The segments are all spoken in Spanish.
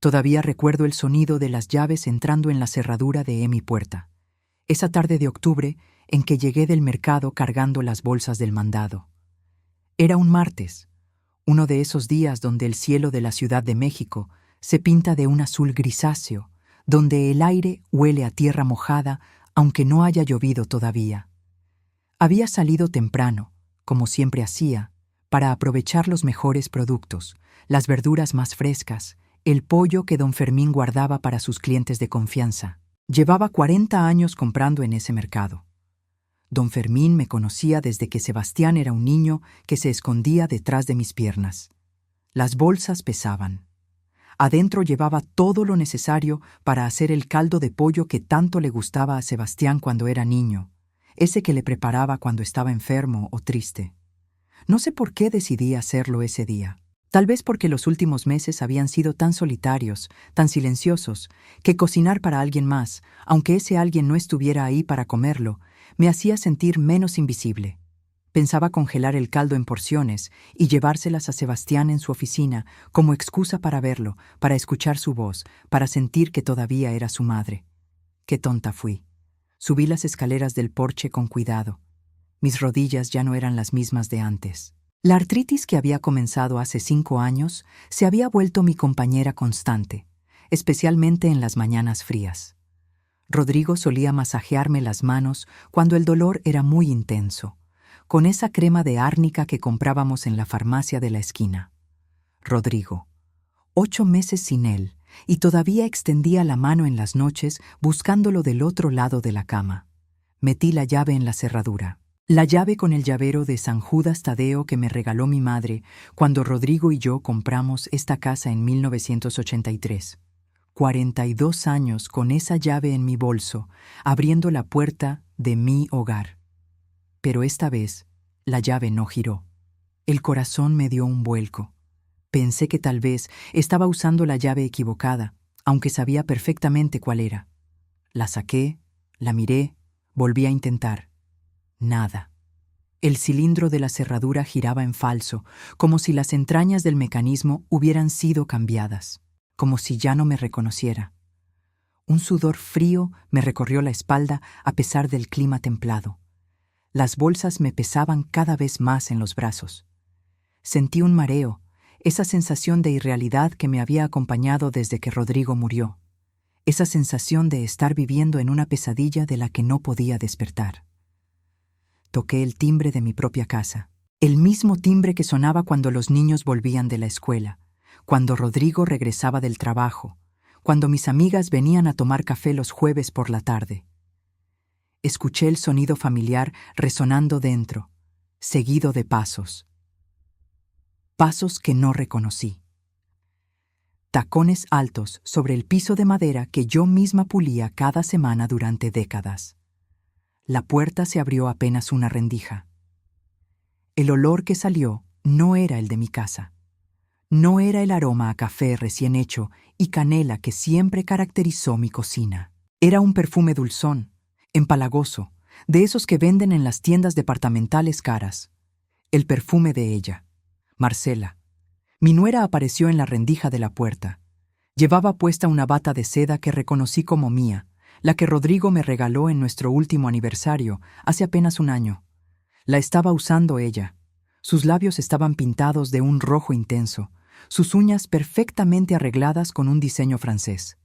Todavía recuerdo el sonido de las llaves entrando en la cerradura de mi puerta. Esa tarde de octubre en que llegué del mercado cargando las bolsas del mandado. Era un martes, uno de esos días donde el cielo de la Ciudad de México se pinta de un azul grisáceo, donde el aire huele a tierra mojada aunque no haya llovido todavía. Había salido temprano, como siempre hacía, para aprovechar los mejores productos, las verduras más frescas, el pollo que don Fermín guardaba para sus clientes de confianza. Llevaba 40 años comprando en ese mercado. Don Fermín me conocía desde que Sebastián era un niño que se escondía detrás de mis piernas. Las bolsas pesaban. Adentro llevaba todo lo necesario para hacer el caldo de pollo que tanto le gustaba a Sebastián cuando era niño, ese que le preparaba cuando estaba enfermo o triste. No sé por qué decidí hacerlo ese día. Tal vez porque los últimos meses habían sido tan solitarios, tan silenciosos, que cocinar para alguien más, aunque ese alguien no estuviera ahí para comerlo, me hacía sentir menos invisible. Pensaba congelar el caldo en porciones y llevárselas a Sebastián en su oficina como excusa para verlo, para escuchar su voz, para sentir que todavía era su madre. Qué tonta fui. Subí las escaleras del porche con cuidado. Mis rodillas ya no eran las mismas de antes. La artritis que había comenzado hace 5 años se había vuelto mi compañera constante, especialmente en las mañanas frías. Rodrigo solía masajearme las manos cuando el dolor era muy intenso, con esa crema de árnica que comprábamos en la farmacia de la esquina. Rodrigo. 8 meses sin él, y todavía extendía la mano en las noches buscándolo del otro lado de la cama. Metí la llave en la cerradura. La llave con el llavero de San Judas Tadeo que me regaló mi madre cuando Rodrigo y yo compramos esta casa en 1983. 42 años con esa llave en mi bolso, abriendo la puerta de mi hogar. Pero esta vez, la llave no giró. El corazón me dio un vuelco. Pensé que tal vez estaba usando la llave equivocada, aunque sabía perfectamente cuál era. La saqué, la miré, volví a intentar. Nada. El cilindro de la cerradura giraba en falso, como si las entrañas del mecanismo hubieran sido cambiadas, como si ya no me reconociera. Un sudor frío me recorrió la espalda a pesar del clima templado. Las bolsas me pesaban cada vez más en los brazos. Sentí un mareo, esa sensación de irrealidad que me había acompañado desde que Rodrigo murió, esa sensación de estar viviendo en una pesadilla de la que no podía despertar. Toqué el timbre de mi propia casa, el mismo timbre que sonaba cuando los niños volvían de la escuela, cuando Rodrigo regresaba del trabajo, cuando mis amigas venían a tomar café los jueves por la tarde. Escuché el sonido familiar resonando dentro, seguido de pasos. Pasos que no reconocí. Tacones altos sobre el piso de madera que yo misma pulía cada semana durante décadas. La puerta se abrió apenas una rendija. El olor que salió no era el de mi casa. No era el aroma a café recién hecho y canela que siempre caracterizó mi cocina. Era un perfume dulzón, empalagoso, de esos que venden en las tiendas departamentales caras. El perfume de ella, Marcela. Mi nuera apareció en la rendija de la puerta. Llevaba puesta una bata de seda que reconocí como mía, la que Rodrigo me regaló en nuestro último aniversario, hace apenas un año. La estaba usando ella. Sus labios estaban pintados de un rojo intenso, sus uñas perfectamente arregladas con un diseño francés.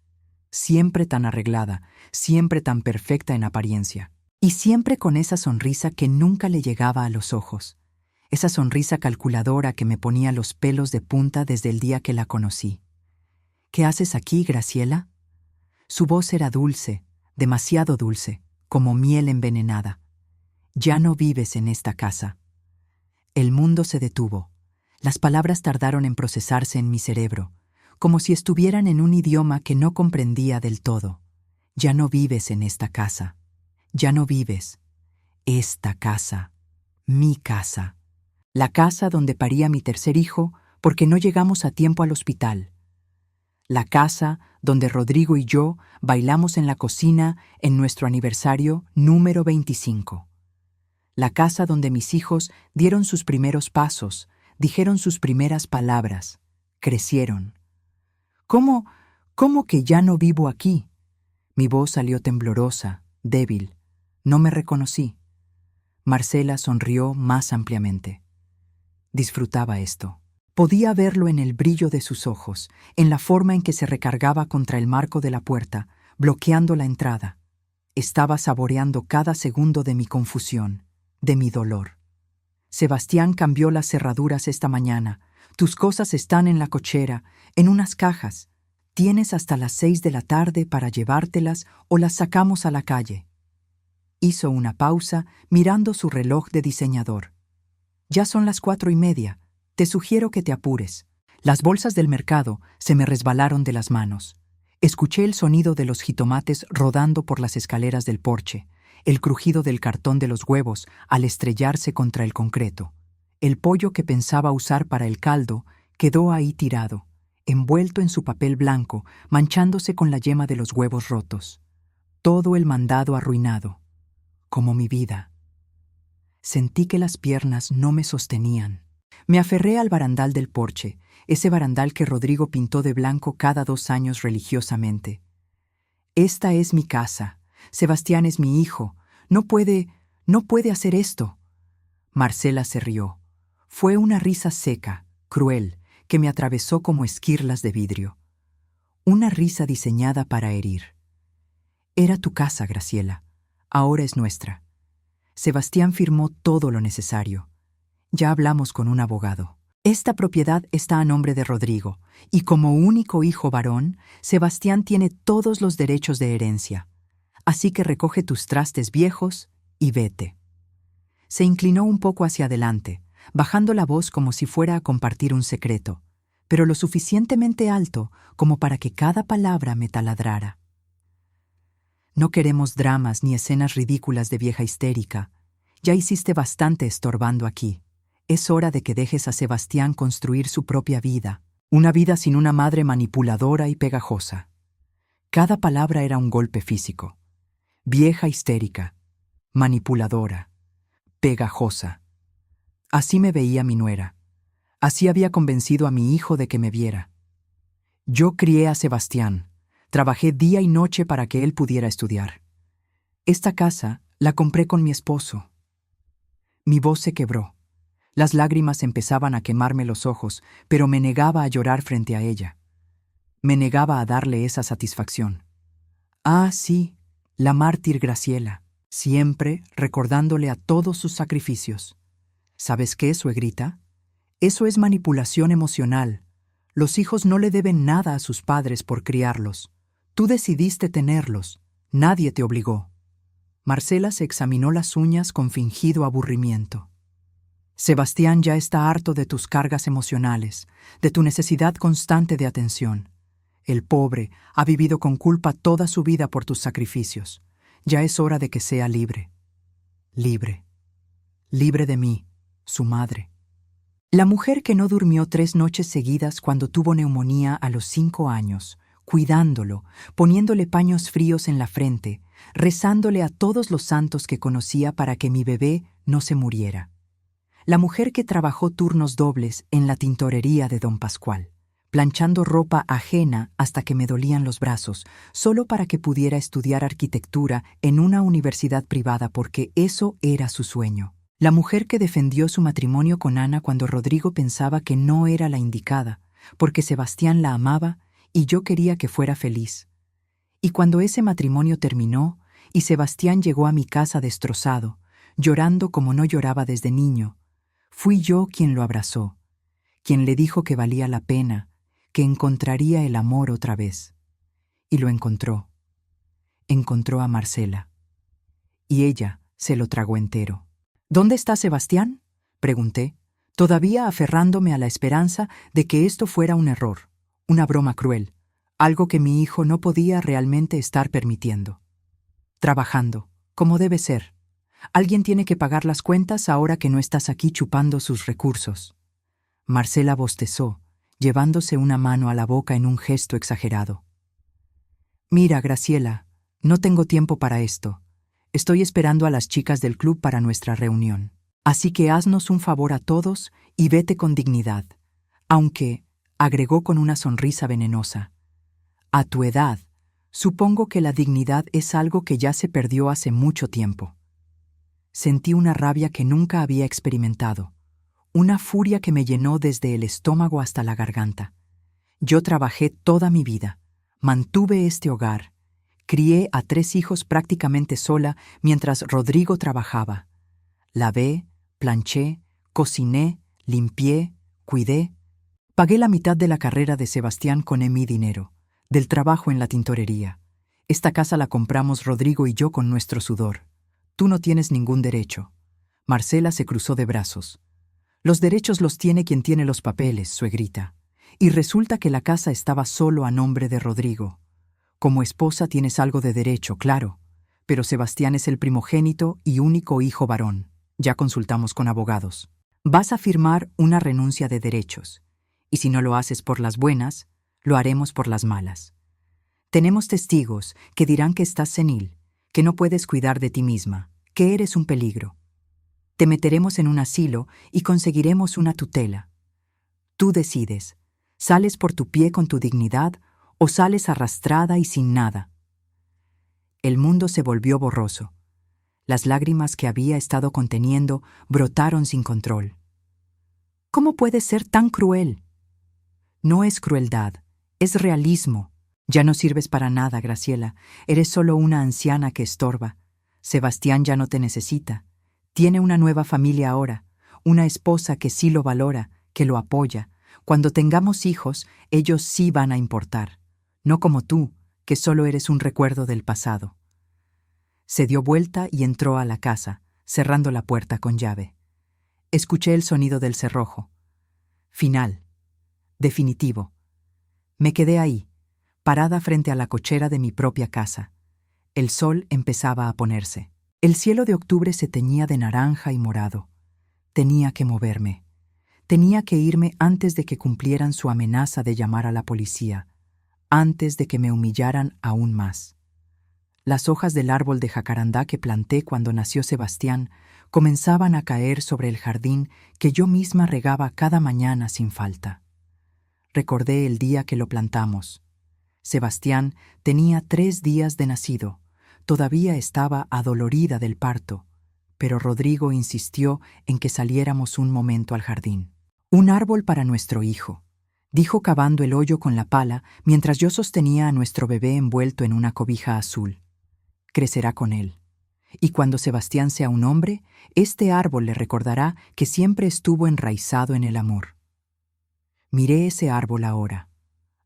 Siempre tan arreglada, siempre tan perfecta en apariencia. Y siempre con esa sonrisa que nunca le llegaba a los ojos. Esa sonrisa calculadora que me ponía los pelos de punta desde el día que la conocí. ¿Qué haces aquí, Graciela? Su voz era dulce, demasiado dulce, como miel envenenada. Ya no vives en esta casa. El mundo se detuvo. Las palabras tardaron en procesarse en mi cerebro, como si estuvieran en un idioma que no comprendía del todo. Ya no vives en esta casa. Ya no vives. Esta casa. Mi casa. La casa donde paría mi tercer hijo porque no llegamos a tiempo al hospital. La casa donde Rodrigo y yo bailamos en la cocina en nuestro aniversario número 25. La casa donde mis hijos dieron sus primeros pasos, dijeron sus primeras palabras, crecieron. ¿Cómo ¿Cómo que ya no vivo aquí? Mi voz salió temblorosa, débil. No me reconocí. Marcela sonrió más ampliamente. Disfrutaba esto. Podía verlo en el brillo de sus ojos, en la forma en que se recargaba contra el marco de la puerta, bloqueando la entrada. Estaba saboreando cada segundo de mi confusión, de mi dolor. Sebastián cambió las cerraduras esta mañana. Tus cosas están en la cochera, en unas cajas. Tienes hasta las 6 de la tarde para llevártelas o las sacamos a la calle. Hizo una pausa mirando su reloj de diseñador. Ya son las 4:30. Te sugiero que te apures. Las bolsas del mercado se me resbalaron de las manos. Escuché el sonido de los jitomates rodando por las escaleras del porche, el crujido del cartón de los huevos al estrellarse contra el concreto. El pollo que pensaba usar para el caldo quedó ahí tirado, envuelto en su papel blanco, manchándose con la yema de los huevos rotos. Todo el mandado arruinado, como mi vida. Sentí que las piernas no me sostenían. Me aferré al barandal del porche, ese barandal que Rodrigo pintó de blanco cada 2 años religiosamente. Esta es mi casa. Sebastián es mi hijo. No puede hacer esto. Marcela se rió. Fue una risa seca, cruel, que me atravesó como esquirlas de vidrio. Una risa diseñada para herir. Era tu casa, Graciela. Ahora es nuestra. Sebastián firmó todo lo necesario. Ya hablamos con un abogado. Esta propiedad está a nombre de Rodrigo, y como único hijo varón, Sebastián tiene todos los derechos de herencia. Así que recoge tus trastes viejos y vete. Se inclinó un poco hacia adelante, bajando la voz como si fuera a compartir un secreto, pero lo suficientemente alto como para que cada palabra me taladrara. No queremos dramas ni escenas ridículas de vieja histérica. Ya hiciste bastante estorbando aquí. Es hora de que dejes a Sebastián construir su propia vida, una vida sin una madre manipuladora y pegajosa. Cada palabra era un golpe físico. Vieja histérica, manipuladora, pegajosa. Así me veía mi nuera. Así había convencido a mi hijo de que me viera. Yo crié a Sebastián. Trabajé día y noche para que él pudiera estudiar. Esta casa la compré con mi esposo. Mi voz se quebró. Las lágrimas empezaban a quemarme los ojos, pero me negaba a llorar frente a ella. Me negaba a darle esa satisfacción. Ah, sí, la mártir Graciela, siempre recordándole a todos sus sacrificios. ¿Sabes qué, suegrita? Eso es manipulación emocional. Los hijos no le deben nada a sus padres por criarlos. Tú decidiste tenerlos. Nadie te obligó. Marcela se examinó las uñas con fingido aburrimiento. Sebastián ya está harto de tus cargas emocionales, de tu necesidad constante de atención. El pobre ha vivido con culpa toda su vida por tus sacrificios. Ya es hora de que sea libre. Libre. Libre de mí, su madre. La mujer que no durmió 3 noches seguidas cuando tuvo neumonía a los 5 años, cuidándolo, poniéndole paños fríos en la frente, rezándole a todos los santos que conocía para que mi bebé no se muriera. La mujer que trabajó turnos dobles en la tintorería de don Pascual, planchando ropa ajena hasta que me dolían los brazos, solo para que pudiera estudiar arquitectura en una universidad privada porque eso era su sueño. La mujer que defendió su matrimonio con Ana cuando Rodrigo pensaba que no era la indicada, porque Sebastián la amaba y yo quería que fuera feliz. Y cuando ese matrimonio terminó y Sebastián llegó a mi casa destrozado, llorando como no lloraba desde niño, fui yo quien lo abrazó, quien le dijo que valía la pena, que encontraría el amor otra vez. Y lo encontró. Encontró a Marcela. Y ella se lo tragó entero. ¿Dónde está Sebastián?, pregunté, todavía aferrándome a la esperanza de que esto fuera un error, una broma cruel, algo que mi hijo no podía realmente estar permitiendo. Trabajando, como debe ser. Alguien tiene que pagar las cuentas ahora que no estás aquí chupando sus recursos. Marcela bostezó, llevándose una mano a la boca en un gesto exagerado. Mira, Graciela, no tengo tiempo para esto. Estoy esperando a las chicas del club para nuestra reunión. Así que haznos un favor a todos y vete con dignidad. Aunque, agregó con una sonrisa venenosa, A tu edad, supongo que la dignidad es algo que ya se perdió hace mucho tiempo. Sentí una rabia que nunca había experimentado, una furia que me llenó desde el estómago hasta la garganta. Yo trabajé toda mi vida, mantuve este hogar, crié a 3 hijos prácticamente sola mientras Rodrigo trabajaba. Lavé, planché, cociné, limpié, cuidé. Pagué la mitad de la carrera de Sebastián con mi dinero, del trabajo en la tintorería. Esta casa la compramos Rodrigo y yo con nuestro sudor. Tú no tienes ningún derecho. Marcela se cruzó de brazos. Los derechos los tiene quien tiene los papeles, suegrita. Y resulta que la casa estaba solo a nombre de Rodrigo. Como esposa tienes algo de derecho, claro, pero Sebastián es el primogénito y único hijo varón. Ya consultamos con abogados. Vas a firmar una renuncia de derechos, y si no lo haces por las buenas, lo haremos por las malas. Tenemos testigos que dirán que estás senil, que no puedes cuidar de ti misma, que eres un peligro. Te meteremos en un asilo y conseguiremos una tutela. Tú decides, ¿sales por tu pie con tu dignidad o sales arrastrada y sin nada? El mundo se volvió borroso. Las lágrimas que había estado conteniendo brotaron sin control. ¿Cómo puedes ser tan cruel? No es crueldad, es realismo. Ya no sirves para nada, Graciela. Eres solo una anciana que estorba. Sebastián ya no te necesita. Tiene una nueva familia ahora, una esposa que sí lo valora, que lo apoya. Cuando tengamos hijos, ellos sí van a importar. No como tú, que solo eres un recuerdo del pasado. Se dio vuelta y entró a la casa, cerrando la puerta con llave. Escuché el sonido del cerrojo. Final. Definitivo. Me quedé ahí, parada frente a la cochera de mi propia casa. El sol empezaba a ponerse. El cielo de octubre se teñía de naranja y morado. Tenía que moverme. Tenía que irme antes de que cumplieran su amenaza de llamar a la policía, antes de que me humillaran aún más. Las hojas del árbol de jacarandá que planté cuando nació Sebastián comenzaban a caer sobre el jardín que yo misma regaba cada mañana sin falta. Recordé el día que lo plantamos. Sebastián tenía 3 días de nacido. Todavía estaba adolorida del parto, pero Rodrigo insistió en que saliéramos un momento al jardín. Un árbol para nuestro hijo, dijo cavando el hoyo con la pala mientras yo sostenía a nuestro bebé envuelto en una cobija azul. Crecerá con él. Y cuando Sebastián sea un hombre, este árbol le recordará que siempre estuvo enraizado en el amor. Miré ese árbol ahora,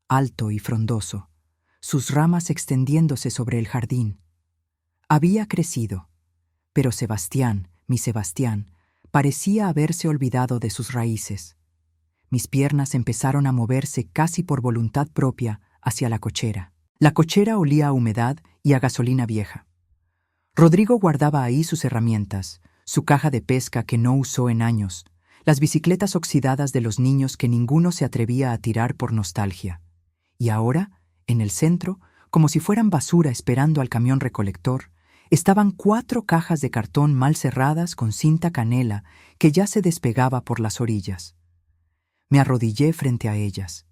alto y frondoso, sus ramas extendiéndose sobre el jardín. Había crecido, pero Sebastián, mi Sebastián, parecía haberse olvidado de sus raíces. Mis piernas empezaron a moverse casi por voluntad propia hacia la cochera. La cochera olía a humedad y a gasolina vieja. Rodrigo guardaba ahí sus herramientas, su caja de pesca que no usó en años, las bicicletas oxidadas de los niños que ninguno se atrevía a tirar por nostalgia. Y ahora, en el centro, como si fueran basura esperando al camión recolector, estaban 4 cajas de cartón mal cerradas con cinta canela que ya se despegaba por las orillas. Me arrodillé frente a ellas.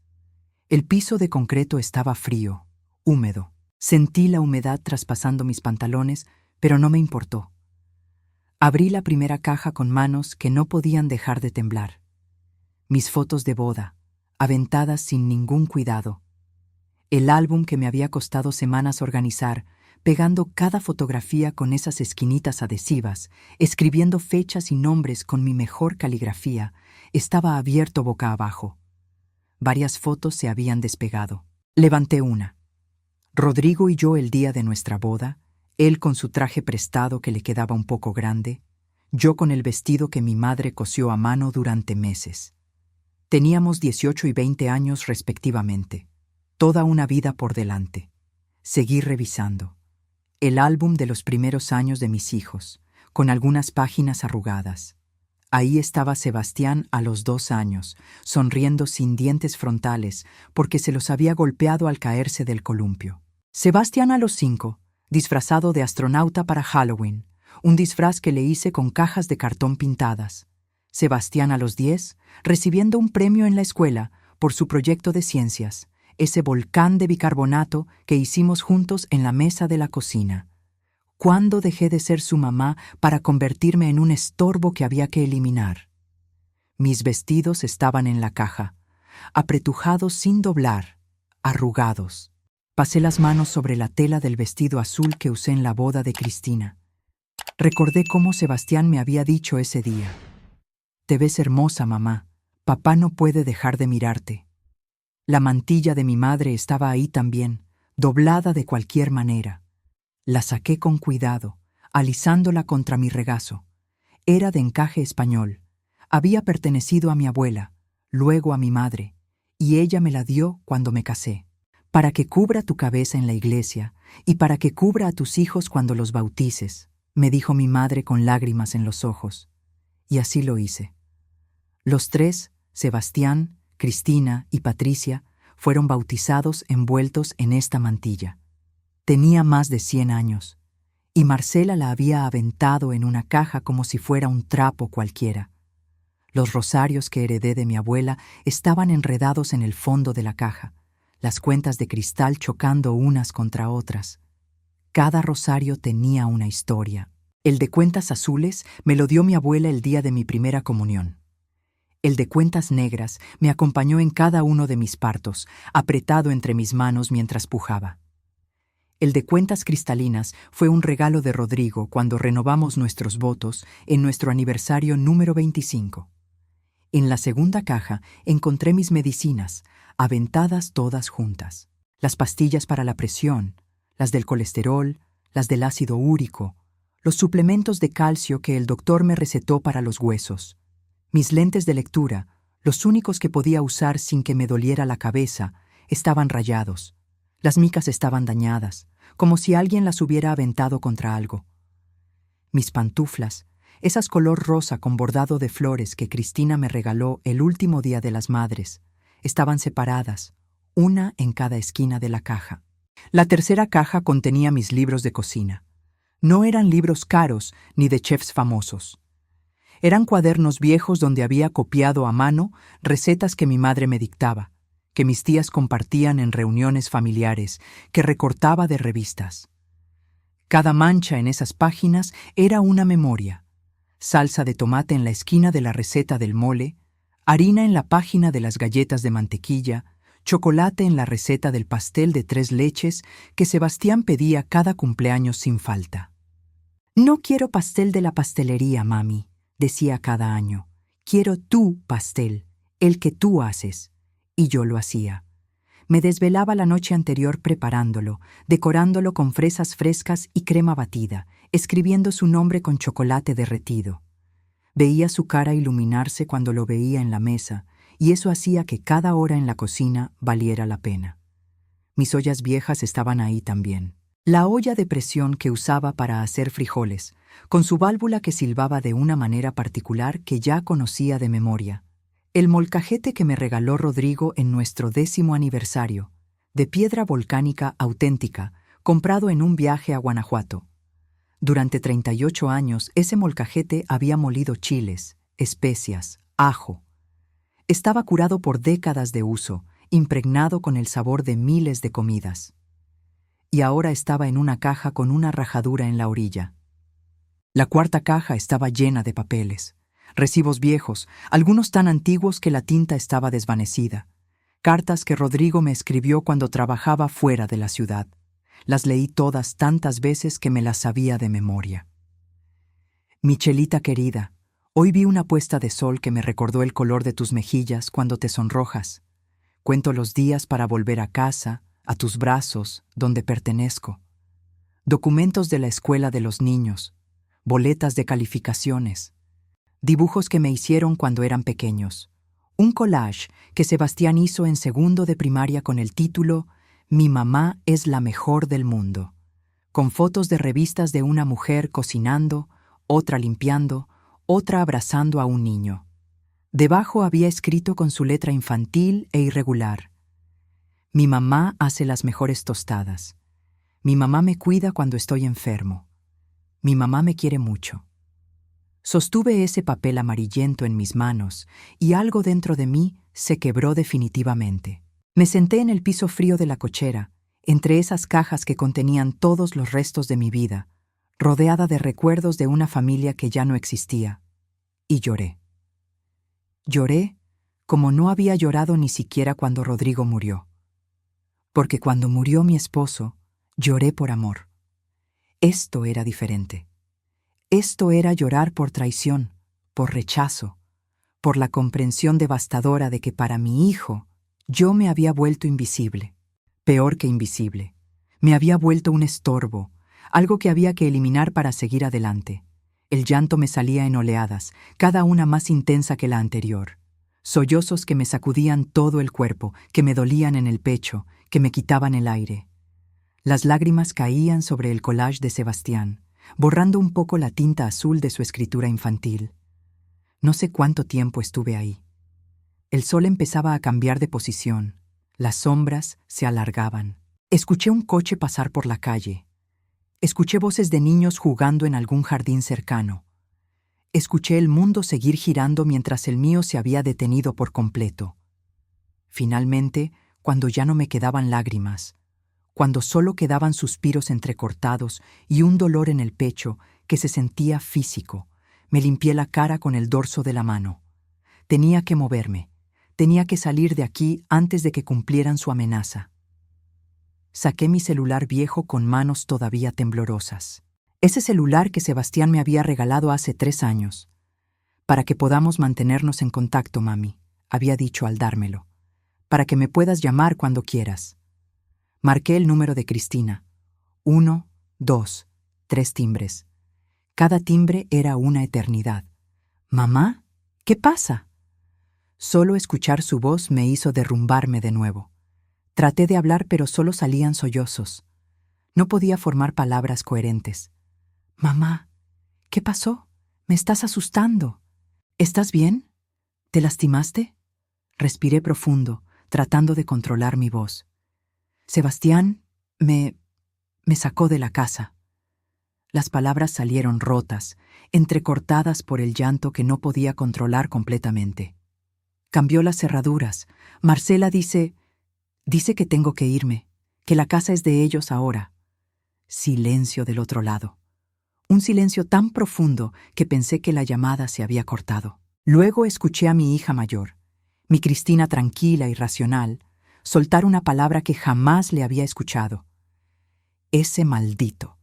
El piso de concreto estaba frío, húmedo. Sentí la humedad traspasando mis pantalones, pero no me importó. Abrí la primera caja con manos que no podían dejar de temblar. Mis fotos de boda, aventadas sin ningún cuidado. El álbum que me había costado semanas organizar, pegando cada fotografía con esas esquinitas adhesivas, escribiendo fechas y nombres con mi mejor caligrafía, estaba abierto boca abajo. Varias fotos se habían despegado. Levanté una. Rodrigo y yo el día de nuestra boda, él con su traje prestado que le quedaba un poco grande, yo con el vestido que mi madre cosió a mano durante meses. Teníamos 18 y 20 años respectivamente, toda una vida por delante. Seguí revisando. El álbum de los primeros años de mis hijos, con algunas páginas arrugadas. Ahí estaba Sebastián a los 2 años, sonriendo sin dientes frontales porque se los había golpeado al caerse del columpio. Sebastián a los 5, disfrazado de astronauta para Halloween, un disfraz que le hice con cajas de cartón pintadas. Sebastián a los 10, recibiendo un premio en la escuela por su proyecto de ciencias, ese volcán de bicarbonato que hicimos juntos en la mesa de la cocina. ¿Cuándo dejé de ser su mamá para convertirme en un estorbo que había que eliminar? Mis vestidos estaban en la caja, apretujados sin doblar, arrugados. Pasé las manos sobre la tela del vestido azul que usé en la boda de Cristina. Recordé cómo Sebastián me había dicho ese día: «Te ves hermosa, mamá. Papá no puede dejar de mirarte». La mantilla de mi madre estaba ahí también, doblada de cualquier manera. La saqué con cuidado, alisándola contra mi regazo. Era de encaje español. Había pertenecido a mi abuela, luego a mi madre, y ella me la dio cuando me casé. «Para que cubra tu cabeza en la iglesia y para que cubra a tus hijos cuando los bautices», me dijo mi madre con lágrimas en los ojos. Y así lo hice. Los tres, Sebastián, Cristina y Patricia, fueron bautizados envueltos en esta mantilla. Tenía más de 100 años, y Marcela la había aventado en una caja como si fuera un trapo cualquiera. Los rosarios que heredé de mi abuela estaban enredados en el fondo de la caja, las cuentas de cristal chocando unas contra otras. Cada rosario tenía una historia. El de cuentas azules me lo dio mi abuela el día de mi primera comunión. El de cuentas negras me acompañó en cada uno de mis partos, apretado entre mis manos mientras pujaba. El de cuentas cristalinas fue un regalo de Rodrigo cuando renovamos nuestros votos en nuestro aniversario número 25. En la segunda caja encontré mis medicinas, aventadas todas juntas. Las pastillas para la presión, las del colesterol, las del ácido úrico, los suplementos de calcio que el doctor me recetó para los huesos. Mis lentes de lectura, los únicos que podía usar sin que me doliera la cabeza, estaban rayados. Las micas estaban dañadas, como si alguien las hubiera aventado contra algo. Mis pantuflas, esas color rosa con bordado de flores que Cristina me regaló el último día de las madres, estaban separadas, una en cada esquina de la caja. La tercera caja contenía mis libros de cocina. No eran libros caros ni de chefs famosos. Eran cuadernos viejos donde había copiado a mano recetas que mi madre me dictaba, que mis tías compartían en reuniones familiares, que recortaba de revistas. Cada mancha en esas páginas era una memoria. Salsa de tomate en la esquina de la receta del mole, harina en la página de las galletas de mantequilla, chocolate en la receta del pastel de 3 leches que Sebastián pedía cada cumpleaños sin falta. «No quiero pastel de la pastelería, mami», decía cada año. «Quiero tu pastel, el que tú haces». Y yo lo hacía. Me desvelaba la noche anterior preparándolo, decorándolo con fresas frescas y crema batida, escribiendo su nombre con chocolate derretido. Veía su cara iluminarse cuando lo veía en la mesa, y eso hacía que cada hora en la cocina valiera la pena. Mis ollas viejas estaban ahí también. La olla de presión que usaba para hacer frijoles, con su válvula que silbaba de una manera particular que ya conocía de memoria. El molcajete que me regaló Rodrigo en nuestro 10º aniversario, de piedra volcánica auténtica, comprado en un viaje a Guanajuato. Durante 38 años ese molcajete había molido chiles, especias, ajo. Estaba curado por décadas de uso, impregnado con el sabor de miles de comidas. Y ahora estaba en una caja con una rajadura en la orilla. La cuarta caja estaba llena de papeles, recibos viejos, algunos tan antiguos que la tinta estaba desvanecida, cartas que Rodrigo me escribió cuando trabajaba fuera de la ciudad. Las leí todas tantas veces que me las sabía de memoria. «Michelita querida, hoy vi una puesta de sol que me recordó el color de tus mejillas cuando te sonrojas. Cuento los días para volver a casa, a tus brazos, donde pertenezco. Documentos de la escuela de los niños, boletas de calificaciones, dibujos que me hicieron cuando eran pequeños, un collage que Sebastián hizo en 2º de primaria con el título «Mi mamá es la mejor del mundo», con fotos de revistas de una mujer cocinando, otra limpiando, otra abrazando a un niño. Debajo había escrito con su letra infantil e irregular: «Mi mamá hace las mejores tostadas. Mi mamá me cuida cuando estoy enfermo. Mi mamá me quiere mucho». Sostuve ese papel amarillento en mis manos y algo dentro de mí se quebró definitivamente. Me senté en el piso frío de la cochera, entre esas cajas que contenían todos los restos de mi vida, rodeada de recuerdos de una familia que ya no existía, y lloré. Lloré como no había llorado ni siquiera cuando Rodrigo murió. Porque cuando murió mi esposo, lloré por amor. Esto era diferente. Esto era llorar por traición, por rechazo, por la comprensión devastadora de que para mi hijo yo me había vuelto invisible. Peor que invisible. Me había vuelto un estorbo, algo que había que eliminar para seguir adelante. El llanto me salía en oleadas, cada una más intensa que la anterior. Sollozos que me sacudían todo el cuerpo, que me dolían en el pecho, que me quitaban el aire. Las lágrimas caían sobre el collage de Sebastián, borrando un poco la tinta azul de su escritura infantil. No sé cuánto tiempo estuve ahí. El sol empezaba a cambiar de posición. Las sombras se alargaban. Escuché un coche pasar por la calle. Escuché voces de niños jugando en algún jardín cercano. Escuché el mundo seguir girando mientras el mío se había detenido por completo. Finalmente, cuando ya no me quedaban lágrimas, cuando solo quedaban suspiros entrecortados y un dolor en el pecho que se sentía físico, me limpié la cara con el dorso de la mano. Tenía que moverme. Tenía que salir de aquí antes de que cumplieran su amenaza. Saqué mi celular viejo con manos todavía temblorosas. Ese celular que Sebastián me había regalado hace 3 años. Para que podamos mantenernos en contacto, mami, había dicho al dármelo. Para que me puedas llamar cuando quieras. Marqué el número de Cristina. 1, 2, 3 timbres. Cada timbre era una eternidad. ¿Mamá? ¿Qué pasa? Solo escuchar su voz me hizo derrumbarme de nuevo. Traté de hablar, pero solo salían sollozos. No podía formar palabras coherentes. Mamá, ¿qué pasó? Me estás asustando. ¿Estás bien? ¿Te lastimaste? Respiré profundo, tratando de controlar mi voz. Sebastián me sacó de la casa. Las palabras salieron rotas, entrecortadas por el llanto que no podía controlar completamente. Cambió las cerraduras. Marcela dice que tengo que irme, que la casa es de ellos ahora. Silencio del otro lado. Un silencio tan profundo que pensé que la llamada se había cortado. Luego escuché a mi hija mayor, mi Cristina tranquila y racional, soltar una palabra que jamás le había escuchado. Ese maldito.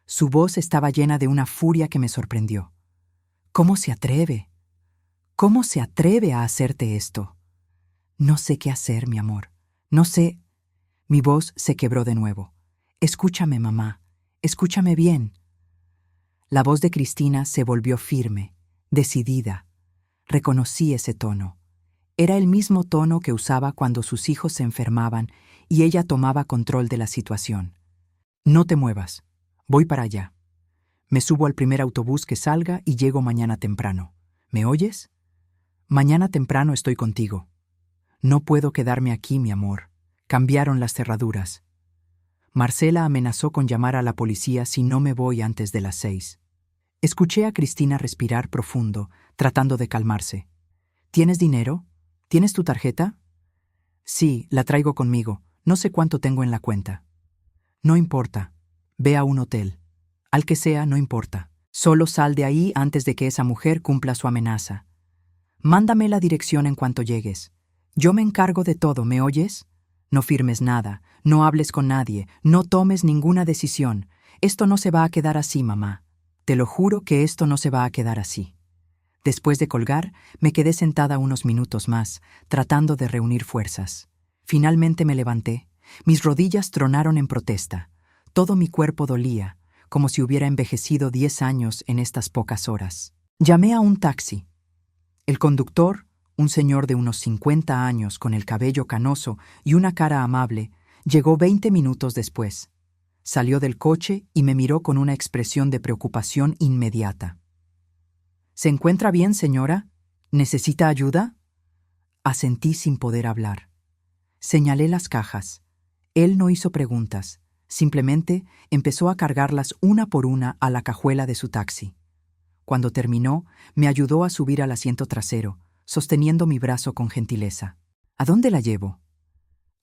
Su voz estaba llena de una furia que me sorprendió. ¿Cómo se atreve? ¿Cómo se atreve a hacerte esto? No sé qué hacer, mi amor. No sé. Mi voz se quebró de nuevo. Escúchame, mamá. Escúchame bien. La voz de Cristina se volvió firme, decidida. Reconocí ese tono. Era el mismo tono que usaba cuando sus hijos se enfermaban y ella tomaba control de la situación. No te muevas. Voy para allá. Me subo al primer autobús que salga y llego mañana temprano. ¿Me oyes? Mañana temprano estoy contigo. No puedo quedarme aquí, mi amor. Cambiaron las cerraduras. Marcela amenazó con llamar a la policía si no me voy antes de las 6. Escuché a Cristina respirar profundo, tratando de calmarse. ¿Tienes dinero? ¿Tienes tu tarjeta? Sí, la traigo conmigo. No sé cuánto tengo en la cuenta. No importa. Ve a un hotel. Al que sea, no importa. Solo sal de ahí antes de que esa mujer cumpla su amenaza. Mándame la dirección en cuanto llegues. Yo me encargo de todo, ¿me oyes? No firmes nada, no hables con nadie, no tomes ninguna decisión. Esto no se va a quedar así, mamá. Te lo juro que esto no se va a quedar así. Después de colgar, me quedé sentada unos minutos más, tratando de reunir fuerzas. Finalmente me levanté. Mis rodillas tronaron en protesta. Todo mi cuerpo dolía, como si hubiera envejecido 10 años en estas pocas horas. Llamé a un taxi. El conductor, un señor de unos 50 años con el cabello canoso y una cara amable, llegó 20 minutos después. Salió del coche y me miró con una expresión de preocupación inmediata. ¿Se encuentra bien, señora? ¿Necesita ayuda? Asentí sin poder hablar. Señalé las cajas. Él no hizo preguntas. Simplemente empezó a cargarlas una por una a la cajuela de su taxi. Cuando terminó, me ayudó a subir al asiento trasero, sosteniendo mi brazo con gentileza. ¿A dónde la llevo?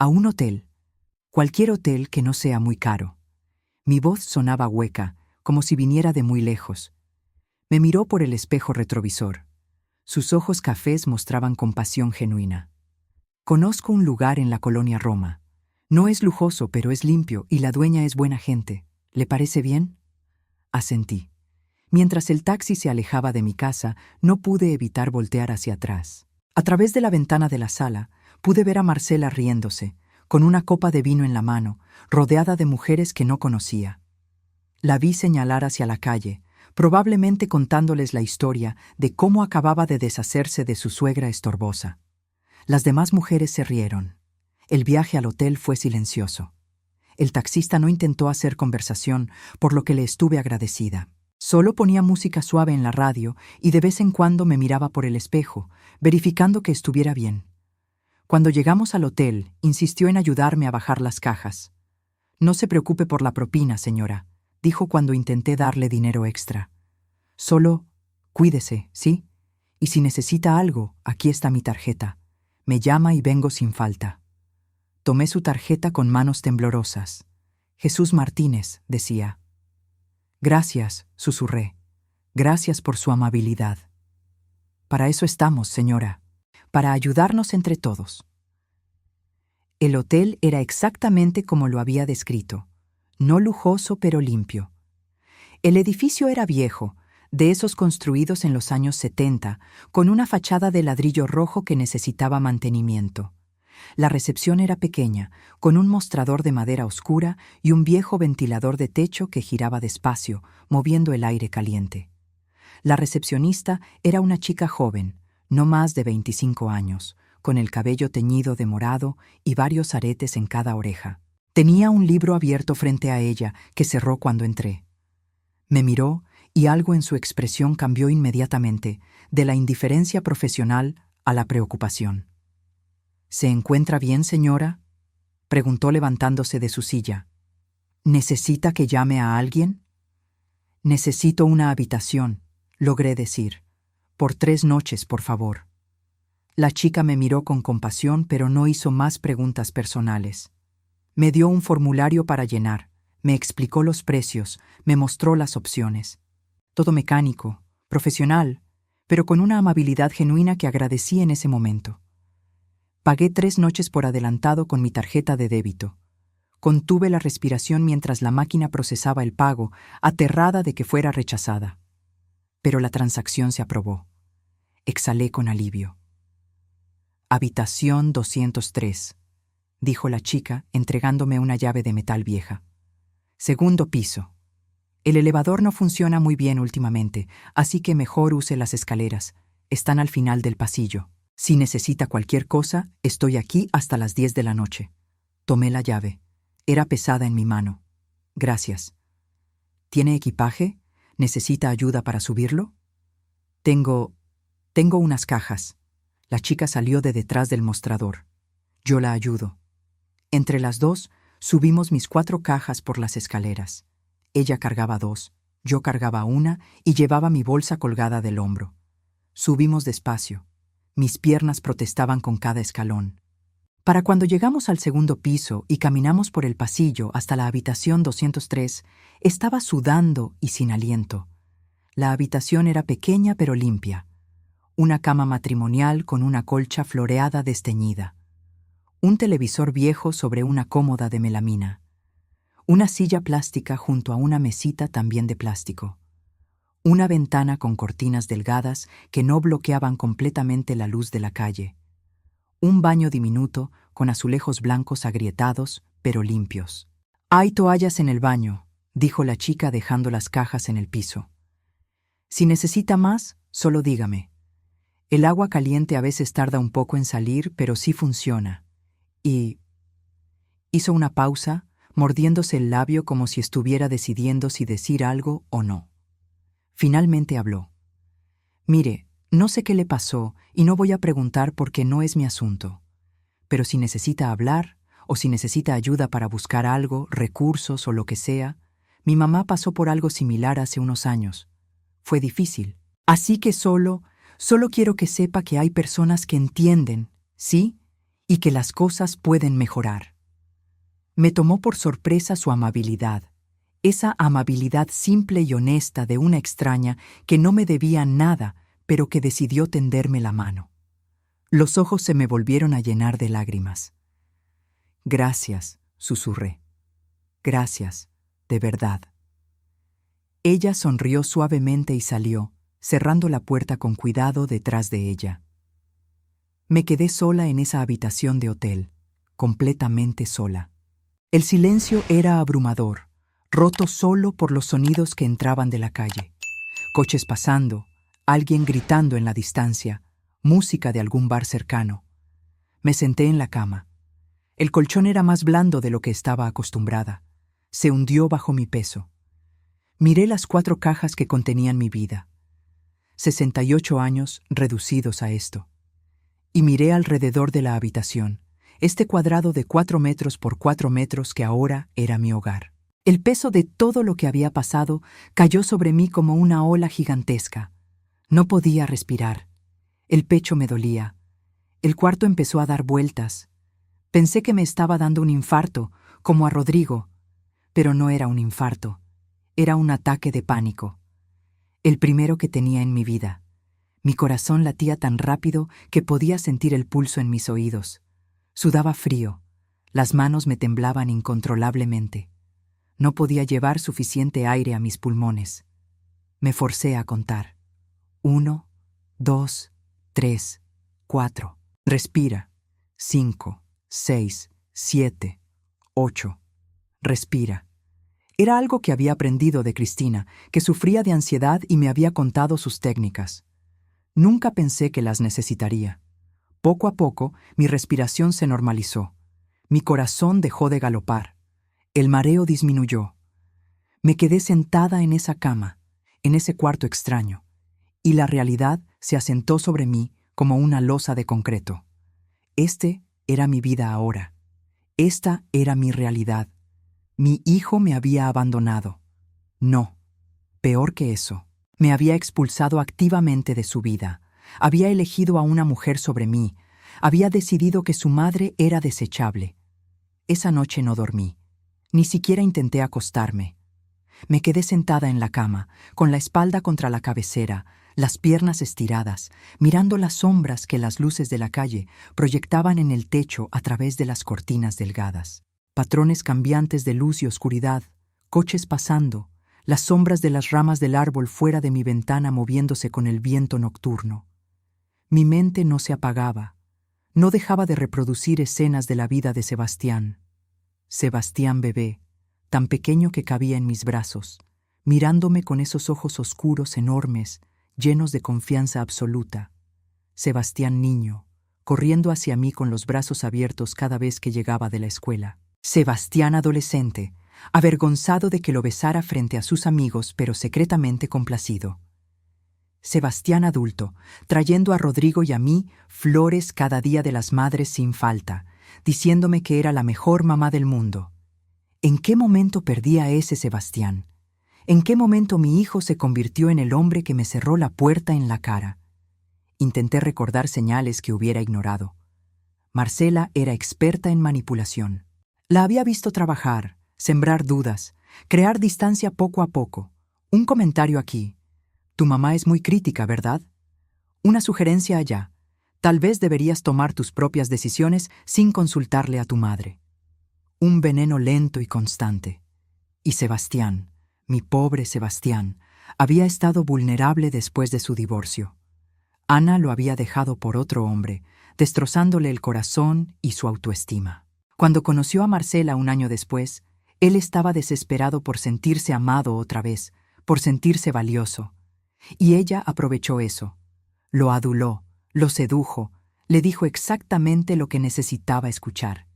A un hotel. Cualquier hotel que no sea muy caro. Mi voz sonaba hueca, como si viniera de muy lejos. Me miró por el espejo retrovisor. Sus ojos cafés mostraban compasión genuina. Conozco un lugar en la colonia Roma. No es lujoso, pero es limpio y la dueña es buena gente. ¿Le parece bien? Asentí. Mientras el taxi se alejaba de mi casa, no pude evitar voltear hacia atrás. A través de la ventana de la sala, pude ver a Marcela riéndose, con una copa de vino en la mano, rodeada de mujeres que no conocía. La vi señalar hacia la calle, probablemente contándoles la historia de cómo acababa de deshacerse de su suegra estorbosa. Las demás mujeres se rieron. El viaje al hotel fue silencioso. El taxista no intentó hacer conversación, por lo que le estuve agradecida. Solo ponía música suave en la radio y de vez en cuando me miraba por el espejo, verificando que estuviera bien. Cuando llegamos al hotel, insistió en ayudarme a bajar las cajas. «No se preocupe por la propina, señora», dijo cuando intenté darle dinero extra. «Solo cuídese, ¿sí? Y si necesita algo, aquí está mi tarjeta. Me llama y vengo sin falta». Tomé su tarjeta con manos temblorosas. «Jesús Martínez», decía. «Gracias», susurré. «Gracias por su amabilidad». «Para eso estamos, señora. Para ayudarnos entre todos». El hotel era exactamente como lo había descrito. No lujoso, pero limpio. El edificio era viejo, de esos construidos en los años 70, con una fachada de ladrillo rojo que necesitaba mantenimiento. La recepción era pequeña, con un mostrador de madera oscura y un viejo ventilador de techo que giraba despacio, moviendo el aire caliente. La recepcionista era una chica joven, no más de 25 años, con el cabello teñido de morado y varios aretes en cada oreja. Tenía un libro abierto frente a ella que cerró cuando entré. Me miró y algo en su expresión cambió inmediatamente, de la indiferencia profesional a la preocupación. «¿Se encuentra bien, señora?», preguntó levantándose de su silla. «¿Necesita que llame a alguien?». «Necesito una habitación», logré decir. «Por 3 noches, por favor». La chica me miró con compasión, pero no hizo más preguntas personales. Me dio un formulario para llenar, me explicó los precios, me mostró las opciones. Todo mecánico, profesional, pero con una amabilidad genuina que agradecí en ese momento. Pagué 3 noches por adelantado con mi tarjeta de débito. Contuve la respiración mientras la máquina procesaba el pago, aterrada de que fuera rechazada. Pero la transacción se aprobó. Exhalé con alivio. «Habitación 203», dijo la chica, entregándome una llave de metal vieja. «Segundo piso. El elevador no funciona muy bien últimamente, así que mejor use las escaleras. Están al final del pasillo. Si necesita cualquier cosa, estoy aquí hasta las 10 de la noche». Tomé la llave. Era pesada en mi mano. «Gracias». «¿Tiene equipaje? ¿Necesita ayuda para subirlo?» Tengo unas cajas». La chica salió de detrás del mostrador. «Yo la ayudo». Entre las dos, subimos mis 4 cajas por las escaleras. Ella cargaba 2, yo cargaba 1 y llevaba mi bolsa colgada del hombro. Subimos despacio. Mis piernas protestaban con cada escalón. Para cuando llegamos al segundo piso y caminamos por el pasillo hasta la habitación 203, estaba sudando y sin aliento. La habitación era pequeña pero limpia. Una cama matrimonial con una colcha floreada desteñida. Un televisor viejo sobre una cómoda de melamina. Una silla plástica junto a una mesita también de plástico. Una ventana con cortinas delgadas que no bloqueaban completamente la luz de la calle. Un baño diminuto con azulejos blancos agrietados, pero limpios. «Hay toallas en el baño», dijo la chica dejando las cajas en el piso. «Si necesita más, solo dígame. El agua caliente a veces tarda un poco en salir, pero sí funciona. Y...». Hizo una pausa, mordiéndose el labio como si estuviera decidiendo si decir algo o no. Finalmente habló. «Mire, no sé qué le pasó y no voy a preguntar porque no es mi asunto. Pero si necesita hablar o si necesita ayuda para buscar algo, recursos o lo que sea, mi mamá pasó por algo similar hace unos años. Fue difícil. Así que solo quiero que sepa que hay personas que entienden, ¿sí? y que las cosas pueden mejorar. Me tomó por sorpresa su amabilidad, esa amabilidad simple y honesta de una extraña que no me debía nada, pero que decidió tenderme la mano. Los ojos se me volvieron a llenar de lágrimas. «Gracias», susurré. «Gracias, de verdad». Ella sonrió suavemente y salió, cerrando la puerta con cuidado detrás de ella. Me quedé sola en esa habitación de hotel, completamente sola. El silencio era abrumador, roto solo por los sonidos que entraban de la calle. Coches pasando, alguien gritando en la distancia, música de algún bar cercano. Me senté en la cama. El colchón era más blando de lo que estaba acostumbrada. Se hundió bajo mi peso. Miré las 4 cajas que contenían mi vida. 68 años reducidos a esto. Y miré alrededor de la habitación, este cuadrado de 4 metros por 4 metros que ahora era mi hogar. El peso de todo lo que había pasado cayó sobre mí como una ola gigantesca. No podía respirar. El pecho me dolía. El cuarto empezó a dar vueltas. Pensé que me estaba dando un infarto, como a Rodrigo, pero no era un infarto. Era un ataque de pánico. El primero que tenía en mi vida. Mi corazón latía tan rápido que podía sentir el pulso en mis oídos. Sudaba frío. Las manos me temblaban incontrolablemente. No podía llevar suficiente aire a mis pulmones. Me forcé a contar. 1, 2, 3, 4. Respira. 5, 6, 7, 8. Respira. Era algo que había aprendido de Cristina, que sufría de ansiedad y me había contado sus técnicas. Nunca pensé que las necesitaría. Poco a poco, mi respiración se normalizó. Mi corazón dejó de galopar. El mareo disminuyó. Me quedé sentada en esa cama, en ese cuarto extraño, y la realidad se asentó sobre mí como una losa de concreto. Este era mi vida ahora. Esta era mi realidad. Mi hijo me había abandonado. No, peor que eso. Me había expulsado activamente de su vida. Había elegido a una mujer sobre mí. Había decidido que su madre era desechable. Esa noche no dormí. Ni siquiera intenté acostarme. Me quedé sentada en la cama, con la espalda contra la cabecera, las piernas estiradas, mirando las sombras que las luces de la calle proyectaban en el techo a través de las cortinas delgadas. Patrones cambiantes de luz y oscuridad, coches pasando, las sombras de las ramas del árbol fuera de mi ventana moviéndose con el viento nocturno. Mi mente no se apagaba, no dejaba de reproducir escenas de la vida de Sebastián. Sebastián bebé, tan pequeño que cabía en mis brazos, mirándome con esos ojos oscuros enormes, llenos de confianza absoluta. Sebastián niño, corriendo hacia mí con los brazos abiertos cada vez que llegaba de la escuela. Sebastián adolescente, avergonzado de que lo besara frente a sus amigos, pero secretamente complacido. Sebastián adulto, trayendo a Rodrigo y a mí flores cada día de las madres sin falta, diciéndome que era la mejor mamá del mundo. ¿En qué momento perdí a ese Sebastián? ¿En qué momento mi hijo se convirtió en el hombre que me cerró la puerta en la cara? Intenté recordar señales que hubiera ignorado. Marcela era experta en manipulación. La había visto trabajar, sembrar dudas, crear distancia poco a poco. Un comentario aquí. Tu mamá es muy crítica, ¿verdad? Una sugerencia allá. Tal vez deberías tomar tus propias decisiones sin consultarle a tu madre. Un veneno lento y constante. Y Sebastián, mi pobre Sebastián, había estado vulnerable después de su divorcio. Ana lo había dejado por otro hombre, destrozándole el corazón y su autoestima. Cuando conoció a Marcela un año después, él estaba desesperado por sentirse amado otra vez, por sentirse valioso. Y ella aprovechó eso. Lo aduló, lo sedujo, le dijo exactamente lo que necesitaba escuchar.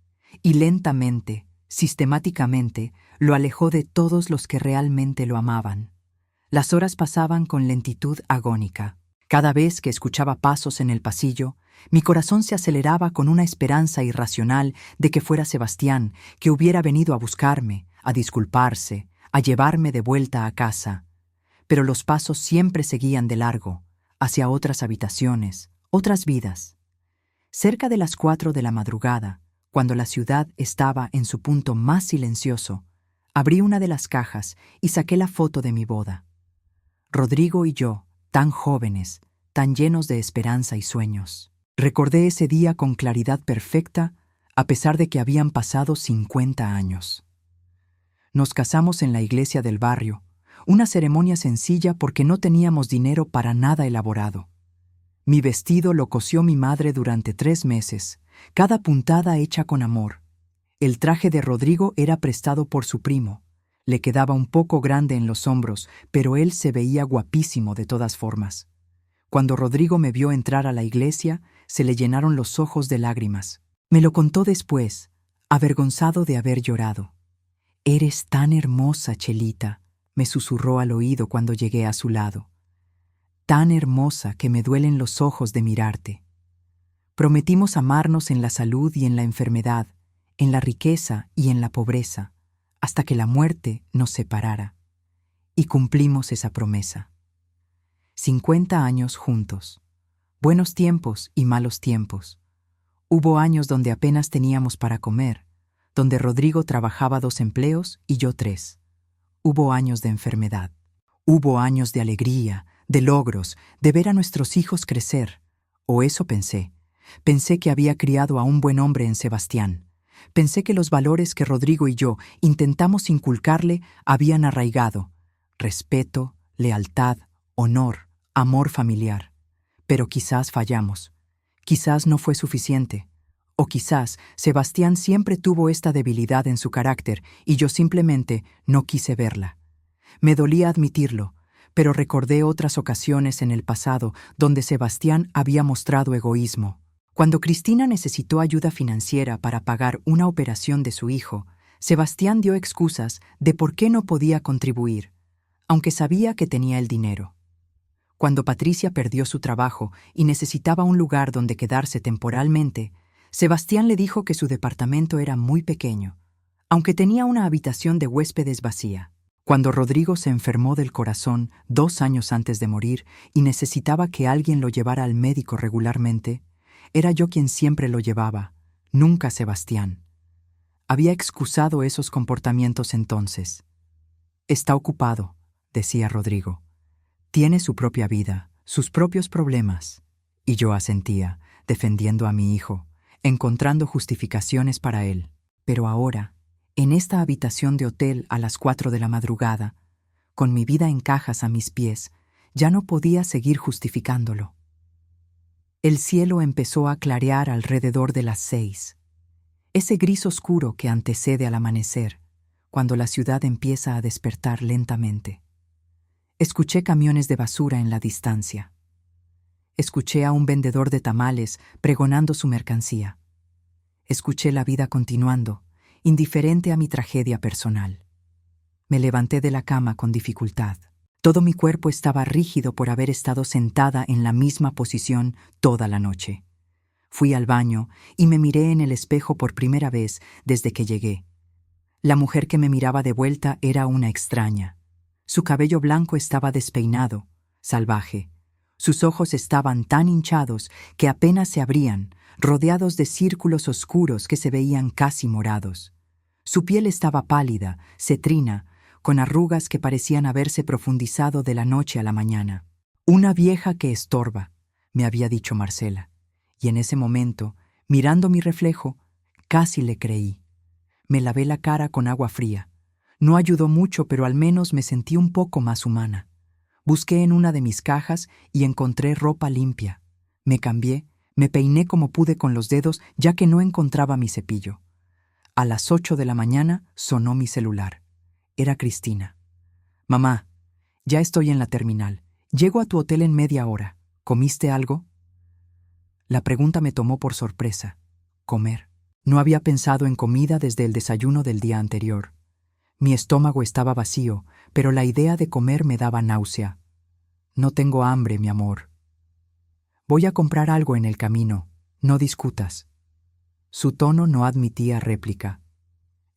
Y lentamente, sistemáticamente, lo alejó de todos los que realmente lo amaban. Las horas pasaban con lentitud agónica. Cada vez que escuchaba pasos en el pasillo, mi corazón se aceleraba con una esperanza irracional de que fuera Sebastián, que hubiera venido a buscarme, a disculparse, a llevarme de vuelta a casa. Pero los pasos siempre seguían de largo, hacia otras habitaciones, otras vidas. Cerca de las 4 de la madrugada, cuando la ciudad estaba en su punto más silencioso, abrí una de las cajas y saqué la foto de mi boda. Rodrigo y yo, tan jóvenes, tan llenos de esperanza y sueños. Recordé ese día con claridad perfecta, a pesar de que habían pasado 50 años. Nos casamos en la iglesia del barrio, una ceremonia sencilla porque no teníamos dinero para nada elaborado. Mi vestido lo cosió mi madre durante 3 meses, cada puntada hecha con amor. El traje de Rodrigo era prestado por su primo. Le quedaba un poco grande en los hombros, pero él se veía guapísimo de todas formas. Cuando Rodrigo me vio entrar a la iglesia, se le llenaron los ojos de lágrimas. Me lo contó después, avergonzado de haber llorado. «Eres tan hermosa, Chelita», me susurró al oído cuando llegué a su lado. «Tan hermosa que me duelen los ojos de mirarte». Prometimos amarnos en la salud y en la enfermedad, en la riqueza y en la pobreza, hasta que la muerte nos separara. Y cumplimos esa promesa. 50 años juntos. Buenos tiempos y malos tiempos. Hubo años donde apenas teníamos para comer, donde Rodrigo trabajaba 2 empleos y yo 3. Hubo años de enfermedad. Hubo años de alegría, de logros, de ver a nuestros hijos crecer. O eso pensé. Pensé que había criado a un buen hombre en Sebastián. Pensé que los valores que Rodrigo y yo intentamos inculcarle habían arraigado: respeto, lealtad, honor, amor familiar. Pero quizás fallamos. Quizás no fue suficiente. O quizás Sebastián siempre tuvo esta debilidad en su carácter y yo simplemente no quise verla. Me dolía admitirlo, pero recordé otras ocasiones en el pasado donde Sebastián había mostrado egoísmo. Cuando Cristina necesitó ayuda financiera para pagar una operación de su hijo, Sebastián dio excusas de por qué no podía contribuir, aunque sabía que tenía el dinero. Cuando Patricia perdió su trabajo y necesitaba un lugar donde quedarse temporalmente, Sebastián le dijo que su departamento era muy pequeño, aunque tenía una habitación de huéspedes vacía. Cuando Rodrigo se enfermó del corazón 2 años antes de morir y necesitaba que alguien lo llevara al médico regularmente, era yo quien siempre lo llevaba, nunca Sebastián. Había excusado esos comportamientos entonces. «Está ocupado», decía Rodrigo. «Tiene su propia vida, sus propios problemas». Y yo asentía, defendiendo a mi hijo, encontrando justificaciones para él. Pero ahora, en esta habitación de hotel a las 4 de la madrugada, con mi vida en cajas a mis pies, ya no podía seguir justificándolo. El cielo empezó a clarear alrededor de las 6. Ese gris oscuro que antecede al amanecer, cuando la ciudad empieza a despertar lentamente. Escuché camiones de basura en la distancia. Escuché a un vendedor de tamales pregonando su mercancía. Escuché la vida continuando, indiferente a mi tragedia personal. Me levanté de la cama con dificultad. Todo mi cuerpo estaba rígido por haber estado sentada en la misma posición toda la noche. Fui al baño y me miré en el espejo por primera vez desde que llegué. La mujer que me miraba de vuelta era una extraña. Su cabello blanco estaba despeinado, salvaje. Sus ojos estaban tan hinchados que apenas se abrían, rodeados de círculos oscuros que se veían casi morados. Su piel estaba pálida, cetrina, con arrugas que parecían haberse profundizado de la noche a la mañana. «Una vieja que estorba», me había dicho Marcela, y en ese momento, mirando mi reflejo, casi le creí. Me lavé la cara con agua fría. No ayudó mucho, pero al menos me sentí un poco más humana. Busqué en una de mis cajas y encontré ropa limpia. Me cambié, me peiné como pude con los dedos, ya que no encontraba mi cepillo. A las 8 de la mañana sonó mi celular. Era Cristina. «Mamá, ya estoy en la terminal. Llego a tu hotel en media hora. ¿Comiste algo?» La pregunta me tomó por sorpresa. Comer. No había pensado en comida desde el desayuno del día anterior. Mi estómago estaba vacío, pero la idea de comer me daba náusea. «No tengo hambre, mi amor». «Voy a comprar algo en el camino. No discutas». Su tono no admitía réplica.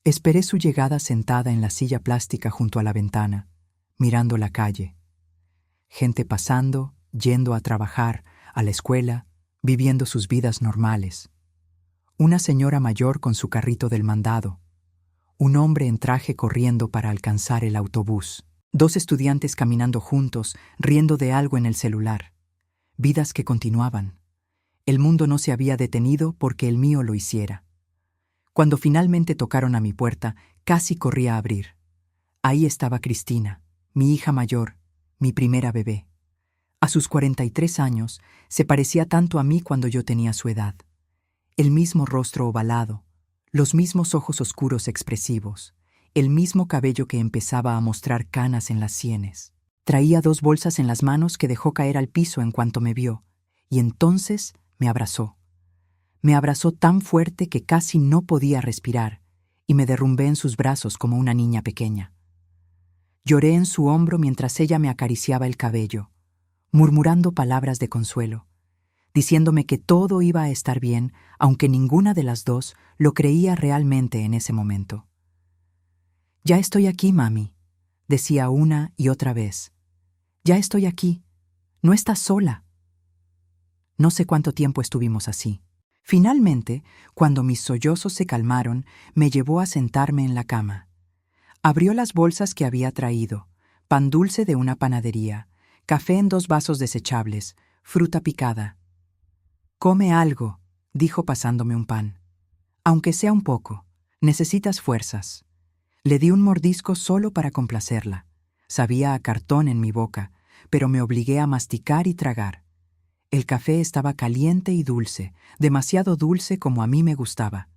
Esperé su llegada sentada en la silla plástica junto a la ventana, mirando la calle. Gente pasando, yendo a trabajar, a la escuela, viviendo sus vidas normales. Una señora mayor con su carrito del mandado. Un hombre en traje corriendo para alcanzar el autobús. Dos estudiantes caminando juntos, riendo de algo en el celular. Vidas que continuaban. El mundo no se había detenido porque el mío lo hiciera. Cuando finalmente tocaron a mi puerta, casi corrí a abrir. Ahí estaba Cristina, mi hija mayor, mi primera bebé. A sus 43 años, se parecía tanto a mí cuando yo tenía su edad. El mismo rostro ovalado, los mismos ojos oscuros expresivos, el mismo cabello que empezaba a mostrar canas en las sienes. Traía 2 bolsas en las manos que dejó caer al piso en cuanto me vio, y entonces me abrazó. Me abrazó tan fuerte que casi no podía respirar, y me derrumbé en sus brazos como una niña pequeña. Lloré en su hombro mientras ella me acariciaba el cabello, murmurando palabras de consuelo, diciéndome que todo iba a estar bien, aunque ninguna de las dos lo creía realmente en ese momento. «Ya estoy aquí, mami», decía una y otra vez. «Ya estoy aquí. No estás sola». No sé cuánto tiempo estuvimos así. Finalmente, cuando mis sollozos se calmaron, me llevó a sentarme en la cama. Abrió las bolsas que había traído, pan dulce de una panadería, café en 2 vasos desechables, fruta picada. «Come algo», dijo pasándome un pan. «Aunque sea un poco, necesitas fuerzas». Le di un mordisco solo para complacerla. Sabía a cartón en mi boca, pero me obligué a masticar y tragar. El café estaba caliente y dulce, demasiado dulce como a mí me gustaba.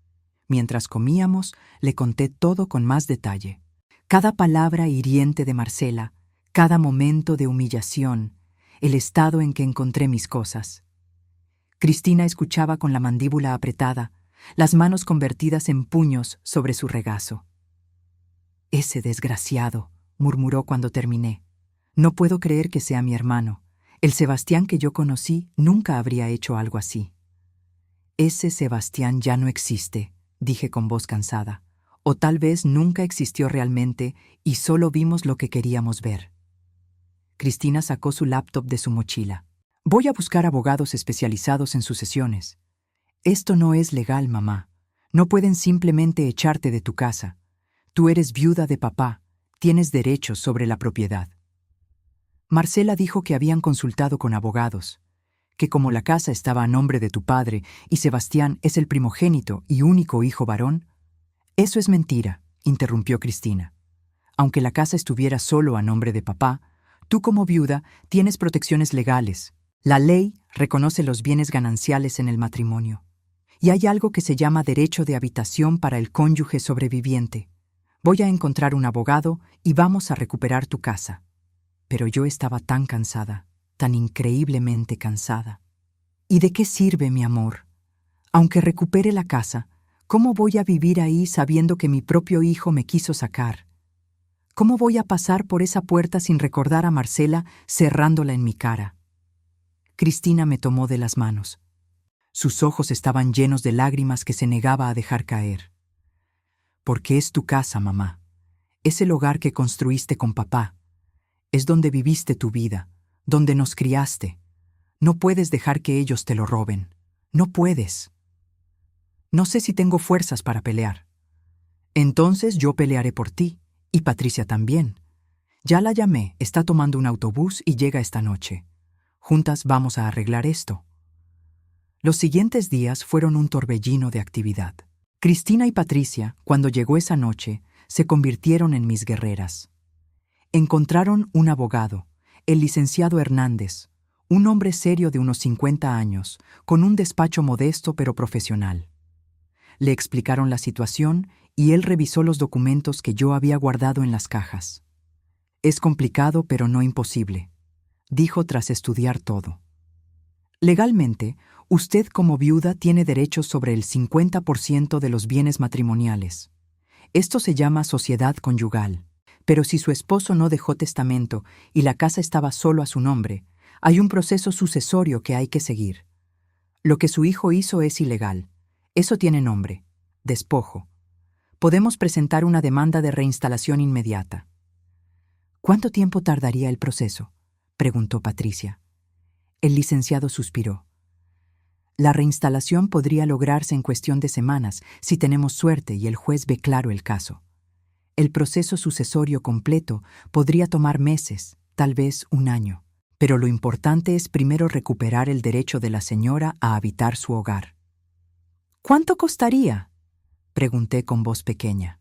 Mientras comíamos, le conté todo con más detalle. Cada palabra hiriente de Marcela, cada momento de humillación, el estado en que encontré mis cosas. Cristina escuchaba con la mandíbula apretada, las manos convertidas en puños sobre su regazo. «Ese desgraciado», murmuró cuando terminé. «No puedo creer que sea mi hermano. El Sebastián que yo conocí nunca habría hecho algo así». «Ese Sebastián ya no existe», dije con voz cansada. «O tal vez nunca existió realmente y solo vimos lo que queríamos ver». Cristina sacó su laptop de su mochila. «Voy a buscar abogados especializados en sucesiones». «Esto no es legal, mamá. No pueden simplemente echarte de tu casa. Tú eres viuda de papá, tienes derechos sobre la propiedad». Marcela dijo que habían consultado con abogados, que como la casa estaba a nombre de tu padre y Sebastián es el primogénito y único hijo varón. «Eso es mentira», interrumpió Cristina. «Aunque la casa estuviera solo a nombre de papá, tú como viuda tienes protecciones legales. La ley reconoce los bienes gananciales en el matrimonio. Y hay algo que se llama derecho de habitación para el cónyuge sobreviviente. Voy a encontrar un abogado y vamos a recuperar tu casa». Pero yo estaba tan cansada, tan increíblemente cansada. ¿Y de qué sirve, mi amor? Aunque recupere la casa, ¿cómo voy a vivir ahí sabiendo que mi propio hijo me quiso sacar? ¿Cómo voy a pasar por esa puerta sin recordar a Marcela cerrándola en mi cara? Cristina me tomó de las manos. Sus ojos estaban llenos de lágrimas que se negaba a dejar caer. «Porque es tu casa, mamá. Es el hogar que construiste con papá. Es donde viviste tu vida, donde nos criaste. No puedes dejar que ellos te lo roben. No puedes». «No sé si tengo fuerzas para pelear». «Entonces yo pelearé por ti, y Patricia también. Ya la llamé, está tomando un autobús y llega esta noche. Juntas vamos a arreglar esto». Los siguientes días fueron un torbellino de actividad. Cristina y Patricia, cuando llegó esa noche, se convirtieron en mis guerreras. Encontraron un abogado, el licenciado Hernández, un hombre serio de unos 50 años, con un despacho modesto pero profesional. Le explicaron la situación y él revisó los documentos que yo había guardado en las cajas. «Es complicado pero no imposible», dijo tras estudiar todo. «Legalmente, usted como viuda tiene derechos sobre el 50% de los bienes matrimoniales. Esto se llama sociedad conyugal. Pero si su esposo no dejó testamento y la casa estaba solo a su nombre, hay un proceso sucesorio que hay que seguir. Lo que su hijo hizo es ilegal. Eso tiene nombre: despojo. Podemos presentar una demanda de reinstalación inmediata». «¿Cuánto tiempo tardaría el proceso?», preguntó Patricia. El licenciado suspiró. La reinstalación podría lograrse en cuestión de semanas si tenemos suerte y el juez ve claro el caso. El proceso sucesorio completo podría tomar meses, tal vez un año. Pero lo importante es primero recuperar el derecho de la señora a habitar su hogar. ¿Cuánto costaría?, pregunté con voz pequeña.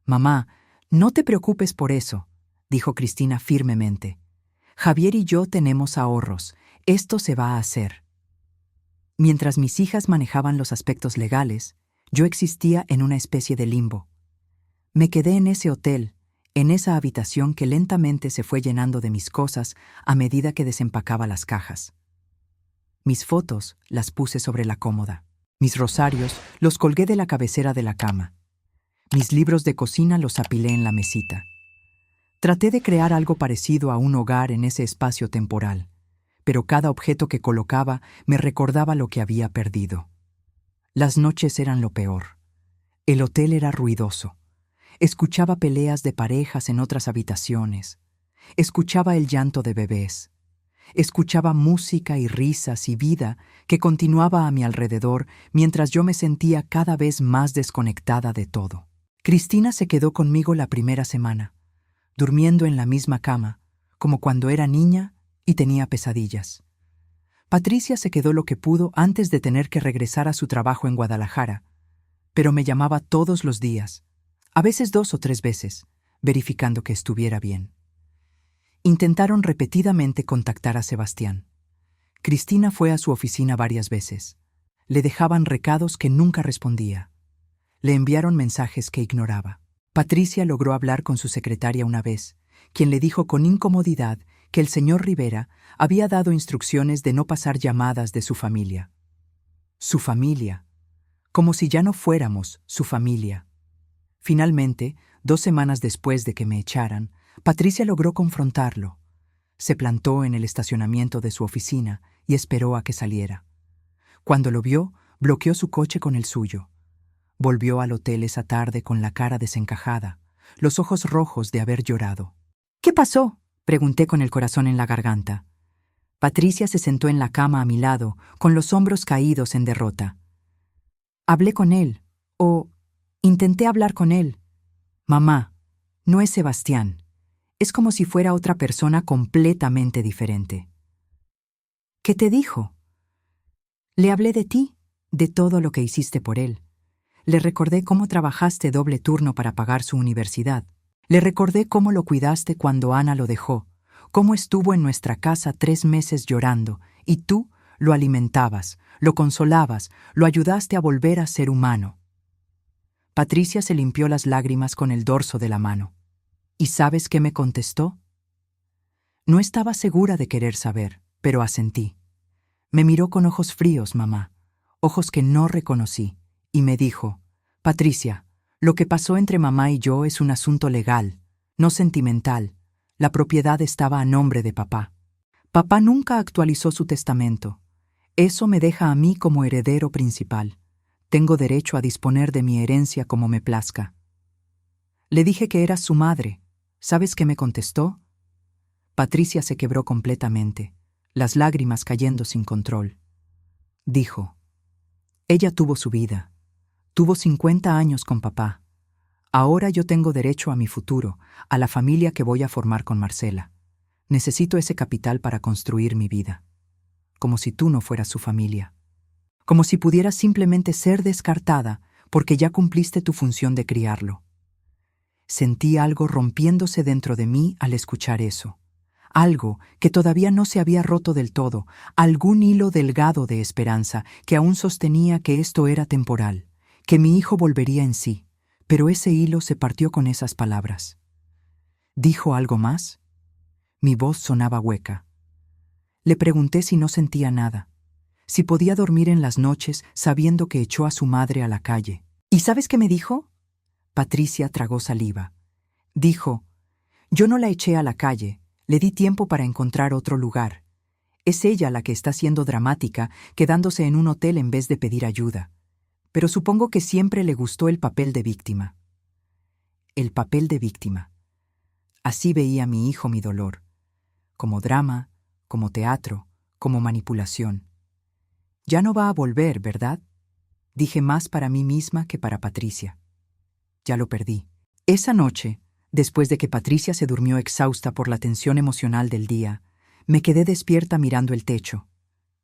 Mamá, no te preocupes por eso, dijo Cristina firmemente. Javier y yo tenemos ahorros. Esto se va a hacer. Mientras mis hijas manejaban los aspectos legales, yo existía en una especie de limbo. Me quedé en ese hotel, en esa habitación que lentamente se fue llenando de mis cosas a medida que desempacaba las cajas. Mis fotos las puse sobre la cómoda. Mis rosarios los colgué de la cabecera de la cama. Mis libros de cocina los apilé en la mesita. Traté de crear algo parecido a un hogar en ese espacio temporal, pero cada objeto que colocaba me recordaba lo que había perdido. Las noches eran lo peor. El hotel era ruidoso. Escuchaba peleas de parejas en otras habitaciones. Escuchaba el llanto de bebés. Escuchaba música y risas y vida que continuaba a mi alrededor mientras yo me sentía cada vez más desconectada de todo. Cristina se quedó conmigo la primera semana, durmiendo en la misma cama, como cuando era niña y tenía pesadillas. Patricia se quedó lo que pudo antes de tener que regresar a su trabajo en Guadalajara, pero me llamaba todos los días, a veces 2 o 3 veces, verificando que estuviera bien. Intentaron repetidamente contactar a Sebastián. Cristina fue a su oficina varias veces. Le dejaban recados que nunca respondía. Le enviaron mensajes que ignoraba. Patricia logró hablar con su secretaria una vez, quien le dijo con incomodidad que el señor Rivera había dado instrucciones de no pasar llamadas de su familia. Su familia, como si ya no fuéramos su familia. Finalmente, 2 semanas después de que me echaran, Patricia logró confrontarlo. Se plantó en el estacionamiento de su oficina y esperó a que saliera. Cuando lo vio, bloqueó su coche con el suyo. Volvió al hotel esa tarde con la cara desencajada, los ojos rojos de haber llorado. ¿Qué pasó?, pregunté con el corazón en la garganta. Patricia se sentó en la cama a mi lado, con los hombros caídos en derrota. Hablé con él, o intenté hablar con él. Mamá, no es Sebastián. Es como si fuera otra persona completamente diferente. ¿Qué te dijo? Le hablé de ti, de todo lo que hiciste por él. Le recordé cómo trabajaste doble turno para pagar su universidad. Le recordé cómo lo cuidaste cuando Ana lo dejó, cómo estuvo en nuestra casa 3 meses llorando, y tú lo alimentabas, lo consolabas, lo ayudaste a volver a ser humano. Patricia se limpió las lágrimas con el dorso de la mano. ¿Y sabes qué me contestó? No estaba segura de querer saber, pero asentí. Me miró con ojos fríos, mamá, ojos que no reconocí, y me dijo: Patricia, lo que pasó entre mamá y yo es un asunto legal, no sentimental. La propiedad estaba a nombre de papá. Papá nunca actualizó su testamento. Eso me deja a mí como heredero principal. Tengo derecho a disponer de mi herencia como me plazca. Le dije que eras su madre. ¿Sabes qué me contestó? Patricia se quebró completamente, las lágrimas cayendo sin control. Dijo: ella tuvo su vida. Tuvo 50 años con papá. Ahora yo tengo derecho a mi futuro, a la familia que voy a formar con Marcela. Necesito ese capital para construir mi vida. Como si tú no fueras su familia. Como si pudieras simplemente ser descartada porque ya cumpliste tu función de criarlo. Sentí algo rompiéndose dentro de mí al escuchar eso. Algo que todavía no se había roto del todo, algún hilo delgado de esperanza que aún sostenía que esto era temporal, que mi hijo volvería en sí, pero ese hilo se partió con esas palabras. ¿Dijo algo más? Mi voz sonaba hueca. Le pregunté si no sentía nada, si podía dormir en las noches sabiendo que echó a su madre a la calle. ¿Y sabes qué me dijo? Patricia tragó saliva. Dijo: yo no la eché a la calle, le di tiempo para encontrar otro lugar. Es ella la que está siendo dramática, quedándose en un hotel en vez de pedir ayuda. Pero supongo que siempre le gustó el papel de víctima. El papel de víctima. Así veía mi hijo mi dolor. Como drama, como teatro, como manipulación. Ya no va a volver, ¿verdad? Dije más para mí misma que para Patricia. Ya lo perdí. Esa noche, después de que Patricia se durmió exhausta por la tensión emocional del día, me quedé despierta mirando el techo.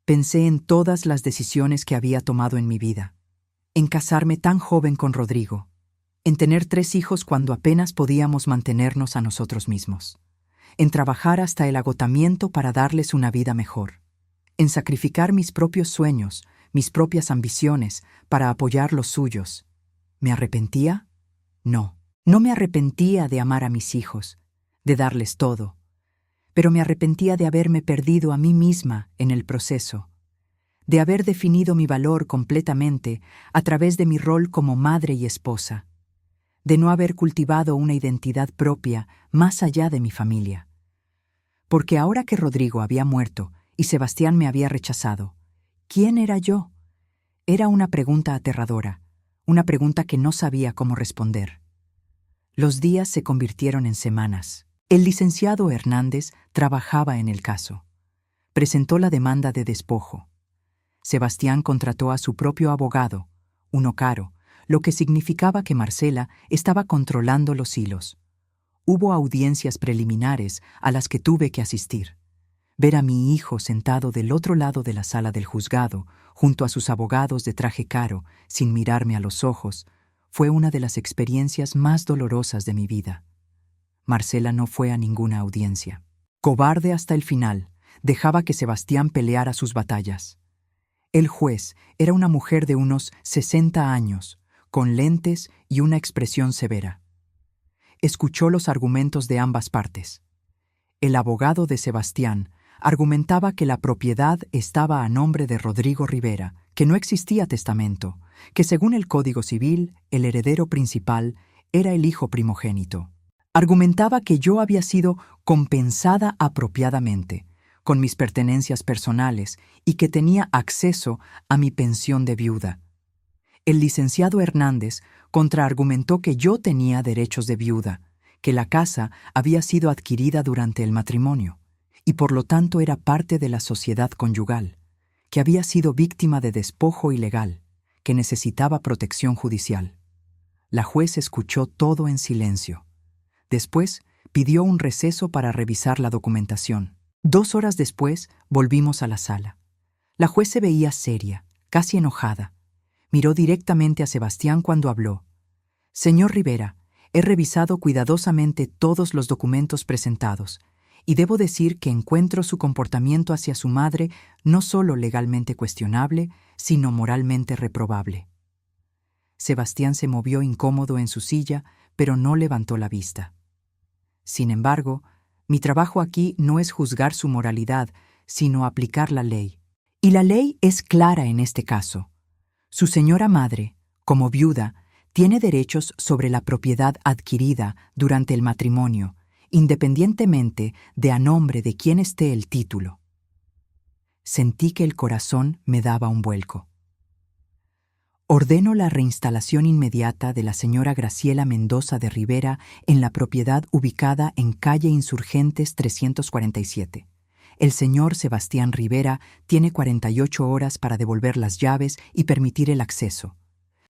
Pensé en todas las decisiones que había tomado en mi vida. En casarme tan joven con Rodrigo. En tener 3 hijos cuando apenas podíamos mantenernos a nosotros mismos. En trabajar hasta el agotamiento para darles una vida mejor. En sacrificar mis propios sueños, mis propias ambiciones, para apoyar los suyos. ¿Me arrepentía? No. No me arrepentía de amar a mis hijos, de darles todo, pero me arrepentía de haberme perdido a mí misma en el proceso, de haber definido mi valor completamente a través de mi rol como madre y esposa, de no haber cultivado una identidad propia más allá de mi familia. Porque ahora que Rodrigo había muerto y Sebastián me había rechazado, ¿quién era yo? Era una pregunta aterradora, una pregunta que no sabía cómo responder. Los días se convirtieron en semanas. El licenciado Hernández trabajaba en el caso. Presentó la demanda de despojo. Sebastián contrató a su propio abogado, uno caro, lo que significaba que Marcela estaba controlando los hilos. Hubo audiencias preliminares a las que tuve que asistir. Ver a mi hijo sentado del otro lado de la sala del juzgado, junto a sus abogados de traje caro, sin mirarme a los ojos, fue una de las experiencias más dolorosas de mi vida. Marcela no fue a ninguna audiencia. Cobarde hasta el final, dejaba que Sebastián peleara sus batallas. El juez era una mujer de unos 60 años, con lentes y una expresión severa. Escuchó los argumentos de ambas partes. El abogado de Sebastián argumentaba que la propiedad estaba a nombre de Rodrigo Rivera, que no existía testamento, que según el Código Civil, el heredero principal era el hijo primogénito. Argumentaba que yo había sido compensada apropiadamente, con mis pertenencias personales, y que tenía acceso a mi pensión de viuda. El licenciado Hernández contraargumentó que yo tenía derechos de viuda, que la casa había sido adquirida durante el matrimonio, y por lo tanto era parte de la sociedad conyugal, que había sido víctima de despojo ilegal, que necesitaba protección judicial. La juez escuchó todo en silencio. Después, pidió un receso para revisar la documentación. 2 horas después, volvimos a la sala. La juez se veía seria, casi enojada. Miró directamente a Sebastián cuando habló. «Señor Rivera, he revisado cuidadosamente todos los documentos presentados, y debo decir que encuentro su comportamiento hacia su madre no solo legalmente cuestionable, sino moralmente reprobable». Sebastián se movió incómodo en su silla, pero no levantó la vista. Sin embargo, mi trabajo aquí no es juzgar su moralidad, sino aplicar la ley. Y la ley es clara en este caso. Su señora madre, como viuda, tiene derechos sobre la propiedad adquirida durante el matrimonio, independientemente de a nombre de quién esté el título. Sentí que el corazón me daba un vuelco. Ordeno la reinstalación inmediata de la señora Graciela Mendoza de Rivera en la propiedad ubicada en calle Insurgentes 347. El señor Sebastián Rivera tiene 48 horas para devolver las llaves y permitir el acceso.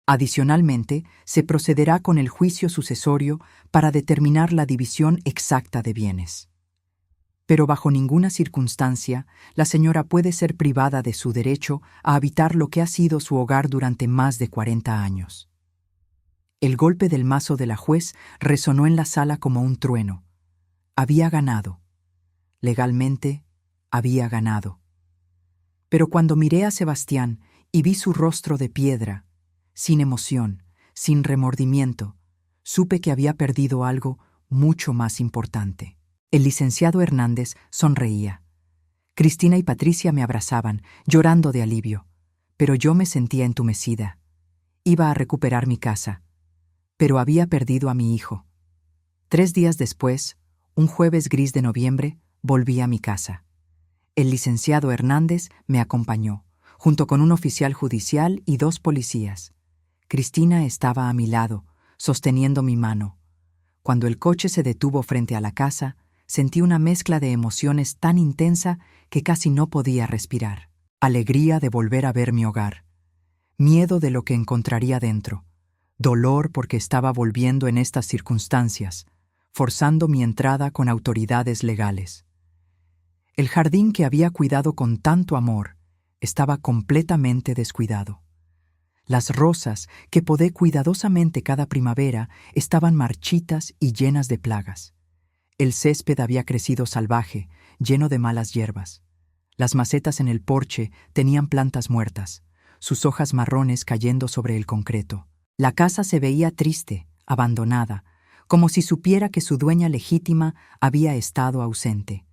Adicionalmente, se procederá con el juicio sucesorio para determinar la división exacta de bienes. Pero bajo ninguna circunstancia, la señora puede ser privada de su derecho a habitar lo que ha sido su hogar durante más de 40 años. El golpe del mazo de la juez resonó en la sala como un trueno. Había ganado. Legalmente, había ganado. Pero cuando miré a Sebastián y vi su rostro de piedra, sin emoción, sin remordimiento, supe que había perdido algo mucho más importante. El licenciado Hernández sonreía. Cristina y Patricia me abrazaban, llorando de alivio, pero yo me sentía entumecida. Iba a recuperar mi casa, pero había perdido a mi hijo. 3 días después, un jueves gris de noviembre, volví a mi casa. El licenciado Hernández me acompañó, junto con un oficial judicial y 2 policías. Cristina estaba a mi lado, sosteniendo mi mano. Cuando el coche se detuvo frente a la casa, sentí una mezcla de emociones tan intensa que casi no podía respirar. alegría de volver a ver mi hogar, miedo de lo que encontraría dentro, dolor porque estaba volviendo en estas circunstancias, forzando mi entrada con autoridades legales. El jardín que había cuidado con tanto amor estaba completamente descuidado. Las rosas que podé cuidadosamente cada primavera estaban marchitas y llenas de plagas. El césped había crecido salvaje, lleno de malas hierbas. Las macetas en el porche tenían plantas muertas, sus hojas marrones cayendo sobre el concreto. La casa se veía triste, abandonada, como si supiera que su dueña legítima había estado ausente.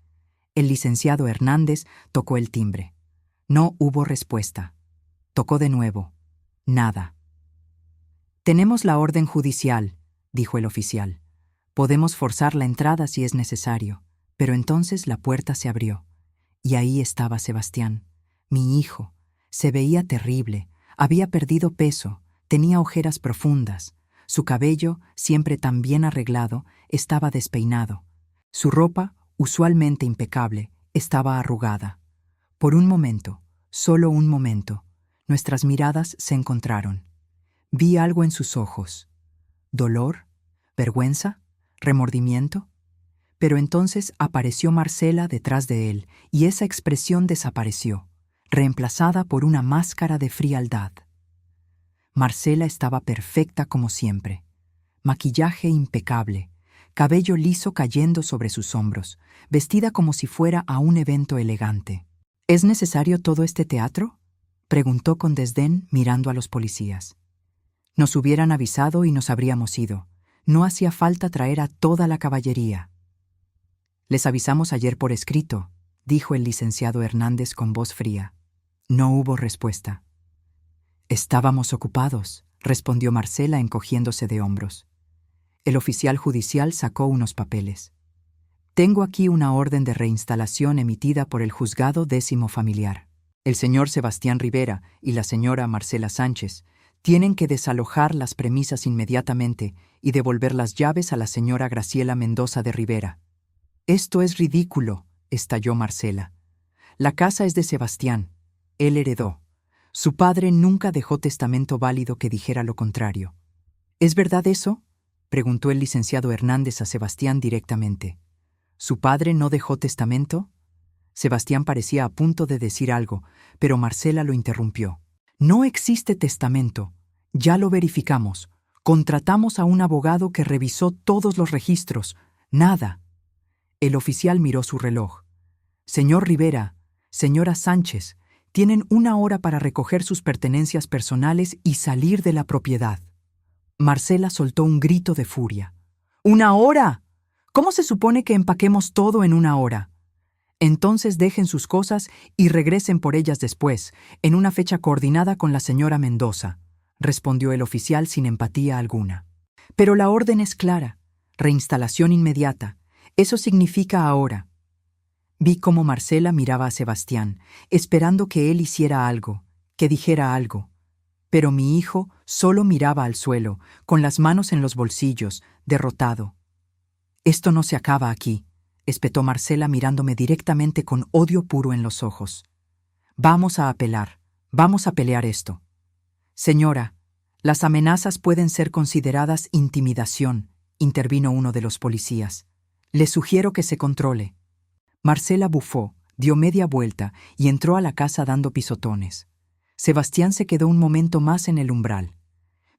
El licenciado Hernández tocó el timbre. No hubo respuesta. Tocó de nuevo. Nada. «Tenemos la orden judicial», dijo el oficial. «Podemos forzar la entrada si es necesario». Pero entonces la puerta se abrió. Y ahí estaba Sebastián, mi hijo. Se veía terrible, había perdido peso, tenía ojeras profundas. Su cabello, siempre tan bien arreglado, estaba despeinado. Su ropa, usualmente impecable, estaba arrugada. Por un momento, solo un momento, nuestras miradas se encontraron. Vi algo en sus ojos. ¿Dolor? ¿Vergüenza? ¿Remordimiento? Pero entonces apareció Marcela detrás de él, y esa expresión desapareció, reemplazada por una máscara de frialdad. Marcela estaba perfecta como siempre. Maquillaje impecable, cabello liso cayendo sobre sus hombros, vestida como si fuera a un evento elegante. «¿Es necesario todo este teatro?», preguntó con desdén mirando a los policías. «Nos hubieran avisado y nos habríamos ido. No hacía falta traer a toda la caballería». «Les avisamos ayer por escrito», dijo el licenciado Hernández con voz fría. No hubo respuesta. «Estábamos ocupados», respondió Marcela encogiéndose de hombros. El oficial judicial sacó unos papeles. «Tengo aquí una orden de reinstalación emitida por el Juzgado 10º Familiar. El señor Sebastián Rivera y la señora Marcela Sánchez tienen que desalojar las premisas inmediatamente y devolver las llaves a la señora Graciela Mendoza de Rivera». «Esto es ridículo», estalló Marcela. «La casa es de Sebastián. Él heredó. Su padre nunca dejó testamento válido que dijera lo contrario». «¿Es verdad eso?», preguntó el licenciado Hernández a Sebastián directamente. «¿Su padre no dejó testamento?». Sebastián parecía a punto de decir algo, pero Marcela lo interrumpió. «No existe testamento. Ya lo verificamos. Contratamos a un abogado que revisó todos los registros. Nada». El oficial miró su reloj. «Señor Rivera, señora Sánchez, tienen 1 hora para recoger sus pertenencias personales y salir de la propiedad». Marcela soltó un grito de furia. «¿1 hora? ¿Cómo se supone que empaquemos todo en 1 hora? Entonces dejen sus cosas y regresen por ellas después, en una fecha coordinada con la señora Mendoza», respondió el oficial sin empatía alguna. «Pero la orden es clara. Reinstalación inmediata. Eso significa ahora». Vi cómo Marcela miraba a Sebastián, esperando que él hiciera algo, que dijera algo. Pero mi hijo solo miraba al suelo, con las manos en los bolsillos, derrotado. «Esto no se acaba aquí», espetó Marcela mirándome directamente con odio puro en los ojos. «Vamos a apelar, vamos a pelear esto». «Señora, las amenazas pueden ser consideradas intimidación», intervino uno de los policías. «Le sugiero que se controle». Marcela bufó, dio media vuelta y entró a la casa dando pisotones. Sebastián se quedó un momento más en el umbral.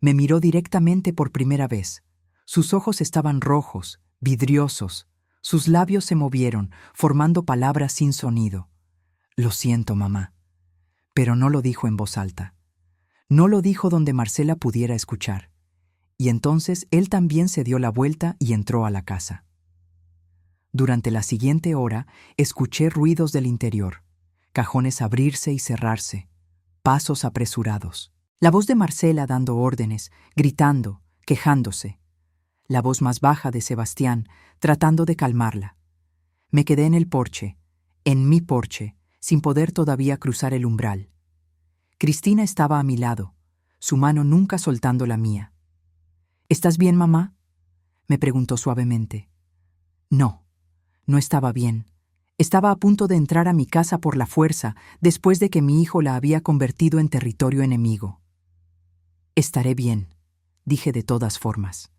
Me miró directamente por primera vez. Sus ojos estaban rojos, vidriosos. Sus labios se movieron, formando palabras sin sonido. «Lo siento, mamá». Pero no lo dijo en voz alta. No lo dijo donde Marcela pudiera escuchar. Y entonces él también se dio la vuelta y entró a la casa. Durante la siguiente hora escuché ruidos del interior, cajones abrirse y cerrarse, pasos apresurados. La voz de Marcela dando órdenes, gritando, quejándose. La voz más baja de Sebastián, tratando de calmarla. Me quedé en el porche, en mi porche, sin poder todavía cruzar el umbral. Cristina estaba a mi lado, su mano nunca soltando la mía. «¿Estás bien, mamá?», me preguntó suavemente. No estaba bien. Estaba a punto de entrar a mi casa por la fuerza después de que mi hijo la había convertido en territorio enemigo. Estaré bien, dije de todas formas.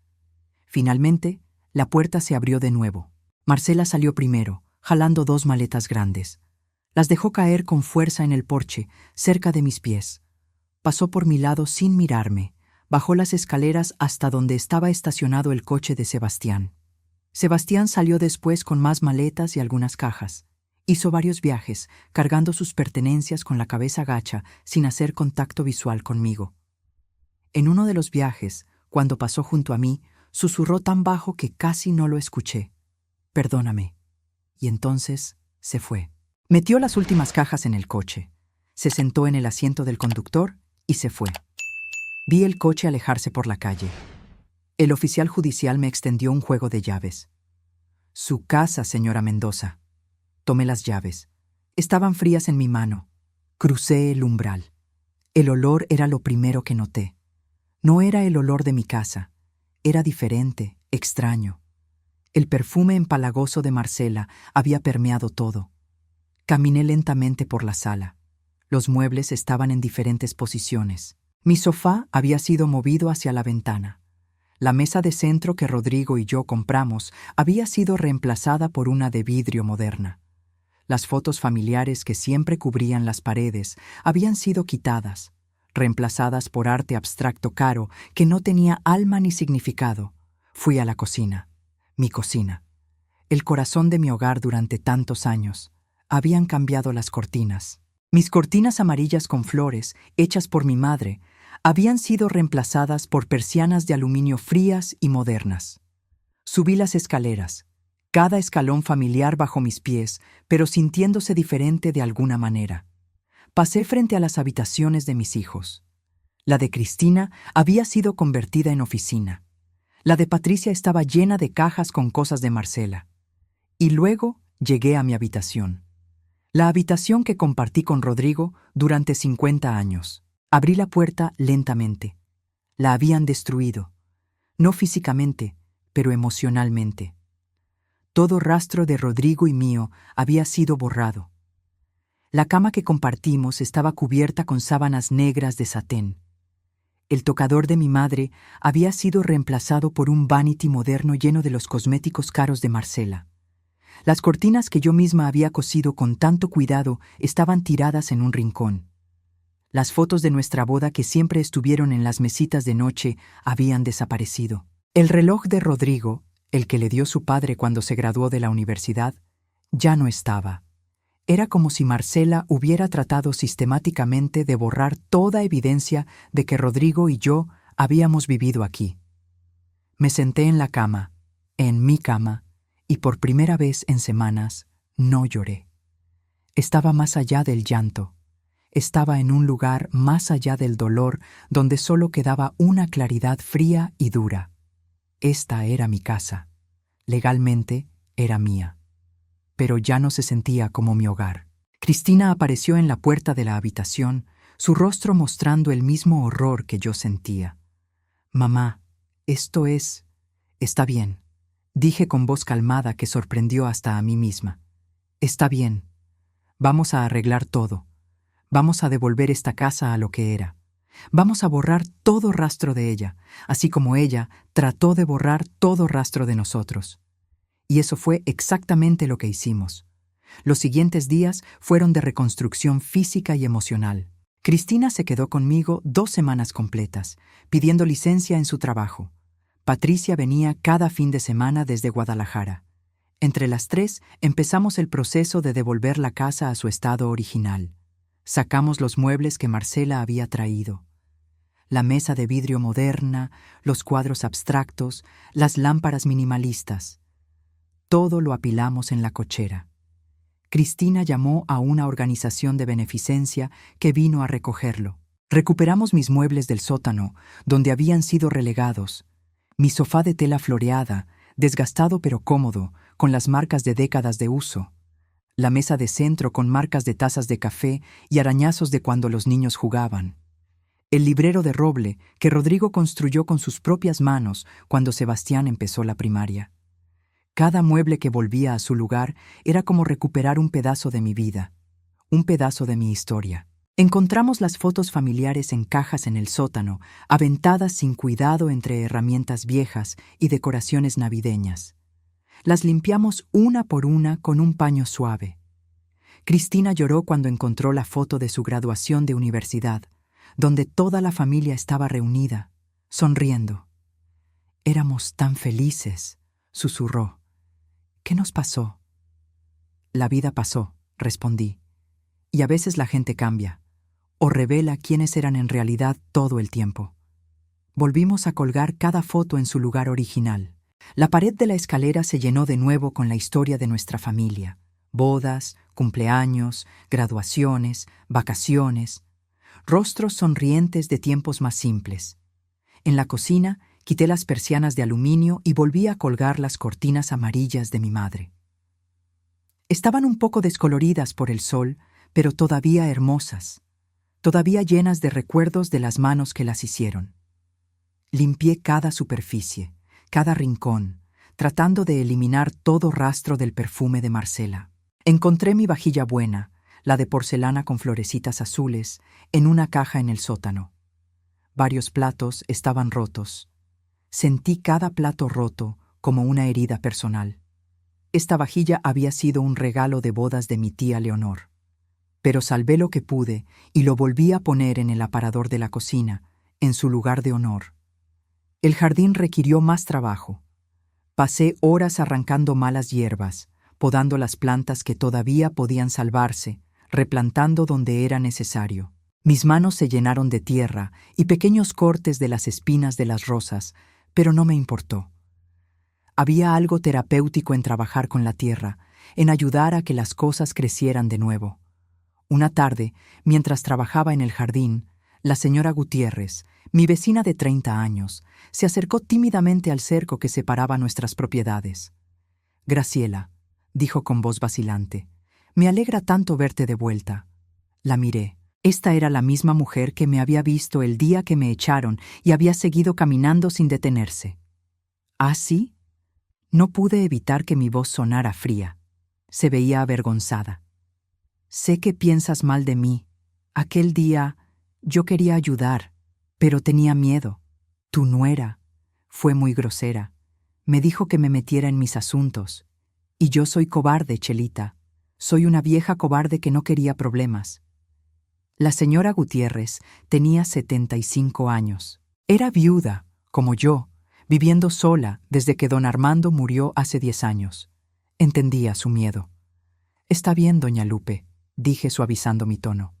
Finalmente, la puerta se abrió de nuevo. Marcela salió primero, jalando 2 maletas grandes. Las dejó caer con fuerza en el porche, cerca de mis pies. Pasó por mi lado sin mirarme, bajó las escaleras hasta donde estaba estacionado el coche de Sebastián. Sebastián salió después con más maletas y algunas cajas. Hizo varios viajes, cargando sus pertenencias con la cabeza gacha, sin hacer contacto visual conmigo. En uno de los viajes, cuando pasó junto a mí, susurró tan bajo que casi no lo escuché. «Perdóname». Y entonces se fue. Metió las últimas cajas en el coche. Se sentó en el asiento del conductor y se fue. Vi el coche alejarse por la calle. El oficial judicial me extendió un juego de llaves. «Su casa, señora Mendoza». Tomé las llaves. Estaban frías en mi mano. Crucé el umbral. El olor era lo primero que noté. No era el olor de mi casa. Era diferente, extraño. El perfume empalagoso de Marcela había permeado todo. Caminé lentamente por la sala. Los muebles estaban en diferentes posiciones. Mi sofá había sido movido hacia la ventana. La mesa de centro que Rodrigo y yo compramos había sido reemplazada por una de vidrio moderna. Las fotos familiares que siempre cubrían las paredes habían sido quitadas, reemplazadas por arte abstracto caro que no tenía alma ni significado. Fui a la cocina. Mi cocina. El corazón de mi hogar durante tantos años. Habían cambiado las cortinas. Mis cortinas amarillas con flores, hechas por mi madre, habían sido reemplazadas por persianas de aluminio frías y modernas. Subí las escaleras, cada escalón familiar bajo mis pies, pero sintiéndose diferente de alguna manera. Pasé frente a las habitaciones de mis hijos. La de Cristina había sido convertida en oficina. La de Patricia estaba llena de cajas con cosas de Marcela. Y luego llegué a mi habitación. La habitación que compartí con Rodrigo durante 50 años. Abrí la puerta lentamente. La habían destruido. No físicamente, pero emocionalmente. Todo rastro de Rodrigo y mío había sido borrado. La cama que compartimos estaba cubierta con sábanas negras de satén. El tocador de mi madre había sido reemplazado por un vanity moderno lleno de los cosméticos caros de Marcela. Las cortinas que yo misma había cosido con tanto cuidado estaban tiradas en un rincón. Las fotos de nuestra boda que siempre estuvieron en las mesitas de noche habían desaparecido. El reloj de Rodrigo, el que le dio su padre cuando se graduó de la universidad, ya no estaba. Era como si Marcela hubiera tratado sistemáticamente de borrar toda evidencia de que Rodrigo y yo habíamos vivido aquí. Me senté en la cama, en mi cama, y por primera vez en semanas no lloré. Estaba más allá del llanto. Estaba en un lugar más allá del dolor donde solo quedaba una claridad fría y dura. Esta era mi casa. Legalmente era mía. Pero ya no se sentía como mi hogar. Cristina apareció en la puerta de la habitación, su rostro mostrando el mismo horror que yo sentía. «Mamá, esto es... Está bien», dije con voz calmada que sorprendió hasta a mí misma. «Está bien. Vamos a arreglar todo. Vamos a devolver esta casa a lo que era. Vamos a borrar todo rastro de ella, así como ella trató de borrar todo rastro de nosotros». Y eso fue exactamente lo que hicimos. Los siguientes días fueron de reconstrucción física y emocional. Cristina se quedó conmigo 2 semanas completas, pidiendo licencia en su trabajo. Patricia venía cada fin de semana desde Guadalajara. Entre las 3 empezamos el proceso de devolver la casa a su estado original. Sacamos los muebles que Marcela había traído. La mesa de vidrio moderna, los cuadros abstractos, las lámparas minimalistas. Todo lo apilamos en la cochera. Cristina llamó a una organización de beneficencia que vino a recogerlo. Recuperamos mis muebles del sótano, donde habían sido relegados. Mi sofá de tela floreada, desgastado pero cómodo, con las marcas de décadas de uso. La mesa de centro con marcas de tazas de café y arañazos de cuando los niños jugaban. El librero de roble que Rodrigo construyó con sus propias manos cuando Sebastián empezó la primaria. Cada mueble que volvía a su lugar era como recuperar un pedazo de mi vida, un pedazo de mi historia. Encontramos las fotos familiares en cajas en el sótano, aventadas sin cuidado entre herramientas viejas y decoraciones navideñas. Las limpiamos una por una con un paño suave. Cristina lloró cuando encontró la foto de su graduación de universidad, donde toda la familia estaba reunida, sonriendo. «Éramos tan felices», susurró. «¿Qué nos pasó?» «La vida pasó», respondí. «Y a veces la gente cambia, o revela quiénes eran en realidad todo el tiempo». Volvimos a colgar cada foto en su lugar original. La pared de la escalera se llenó de nuevo con la historia de nuestra familia. Bodas, cumpleaños, graduaciones, vacaciones, rostros sonrientes de tiempos más simples. En la cocina, quité las persianas de aluminio y volví a colgar las cortinas amarillas de mi madre. Estaban un poco descoloridas por el sol, pero todavía hermosas, todavía llenas de recuerdos de las manos que las hicieron. Limpié cada superficie, cada rincón, tratando de eliminar todo rastro del perfume de Marcela. Encontré mi vajilla buena, la de porcelana con florecitas azules, en una caja en el sótano. Varios platos estaban rotos. Sentí cada plato roto como una herida personal. Esta vajilla había sido un regalo de bodas de mi tía Leonor. Pero salvé lo que pude y lo volví a poner en el aparador de la cocina, en su lugar de honor. El jardín requirió más trabajo. Pasé horas arrancando malas hierbas, podando las plantas que todavía podían salvarse, replantando donde era necesario. Mis manos se llenaron de tierra y pequeños cortes de las espinas de las rosas, pero no me importó. Había algo terapéutico en trabajar con la tierra, en ayudar a que las cosas crecieran de nuevo. Una tarde, mientras trabajaba en el jardín, la señora Gutiérrez, mi vecina de 30 años, se acercó tímidamente al cerco que separaba nuestras propiedades. «Graciela», dijo con voz vacilante, «me alegra tanto verte de vuelta». La miré. Esta era la misma mujer que me había visto el día que me echaron y había seguido caminando sin detenerse. «¿Ah, sí?» No pude evitar que mi voz sonara fría. Se veía avergonzada. «Sé que piensas mal de mí. Aquel día yo quería ayudar, pero tenía miedo. Tu nuera fue muy grosera. Me dijo que me metiera en mis asuntos. Y yo soy cobarde, Chelita. Soy una vieja cobarde que no quería problemas». La señora Gutiérrez tenía 75 años. Era viuda, como yo, viviendo sola desde que don Armando murió hace 10 años. Entendía su miedo. «Está bien, doña Lupe», dije suavizando mi tono.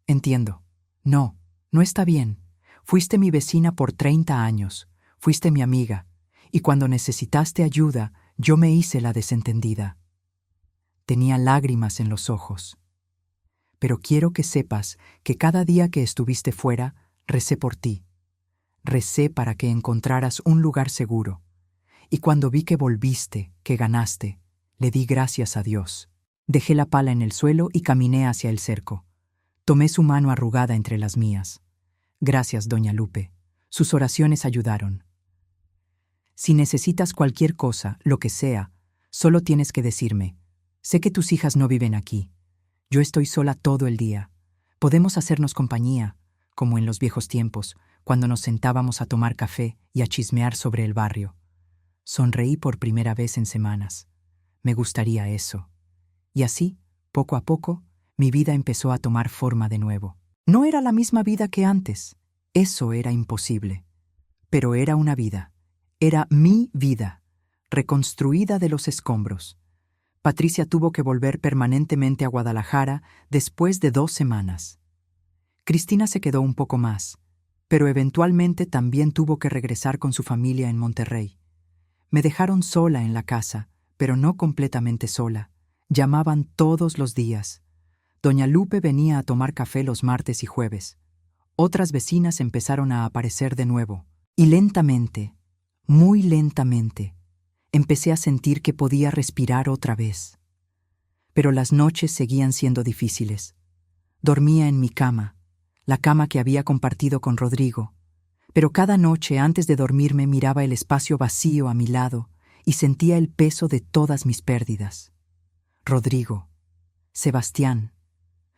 «Entiendo». «No, no está bien. Fuiste mi vecina por 30 años. Fuiste mi amiga. Y cuando necesitaste ayuda, yo me hice la desentendida». Tenía lágrimas en los ojos. «Pero quiero que sepas que cada día que estuviste fuera, recé por ti. Recé para que encontraras un lugar seguro. Y cuando vi que volviste, que ganaste, le di gracias a Dios». Dejé la pala en el suelo y caminé hacia el cerco. Tomé su mano arrugada entre las mías. «Gracias, doña Lupe. Sus oraciones ayudaron. Si necesitas cualquier cosa, lo que sea, solo tienes que decirme. Sé que tus hijas no viven aquí. Yo estoy sola todo el día. Podemos hacernos compañía, como en los viejos tiempos, cuando nos sentábamos a tomar café y a chismear sobre el barrio». Sonreí por primera vez en semanas. Me gustaría eso. Y así, poco a poco, mi vida empezó a tomar forma de nuevo. No era la misma vida que antes. Eso era imposible. Pero era una vida. Era mi vida, reconstruida de los escombros. Patricia tuvo que volver permanentemente a Guadalajara después de 2 semanas. Cristina se quedó un poco más, pero eventualmente también tuvo que regresar con su familia en Monterrey. Me dejaron sola en la casa, pero no completamente sola. Llamaban todos los días. Doña Lupe venía a tomar café los martes y jueves. Otras vecinas empezaron a aparecer de nuevo. Y lentamente, muy lentamente, empecé a sentir que podía respirar otra vez. Pero las noches seguían siendo difíciles. Dormía en mi cama, la cama que había compartido con Rodrigo. Pero cada noche antes de dormirme miraba el espacio vacío a mi lado y sentía el peso de todas mis pérdidas. Rodrigo, Sebastián,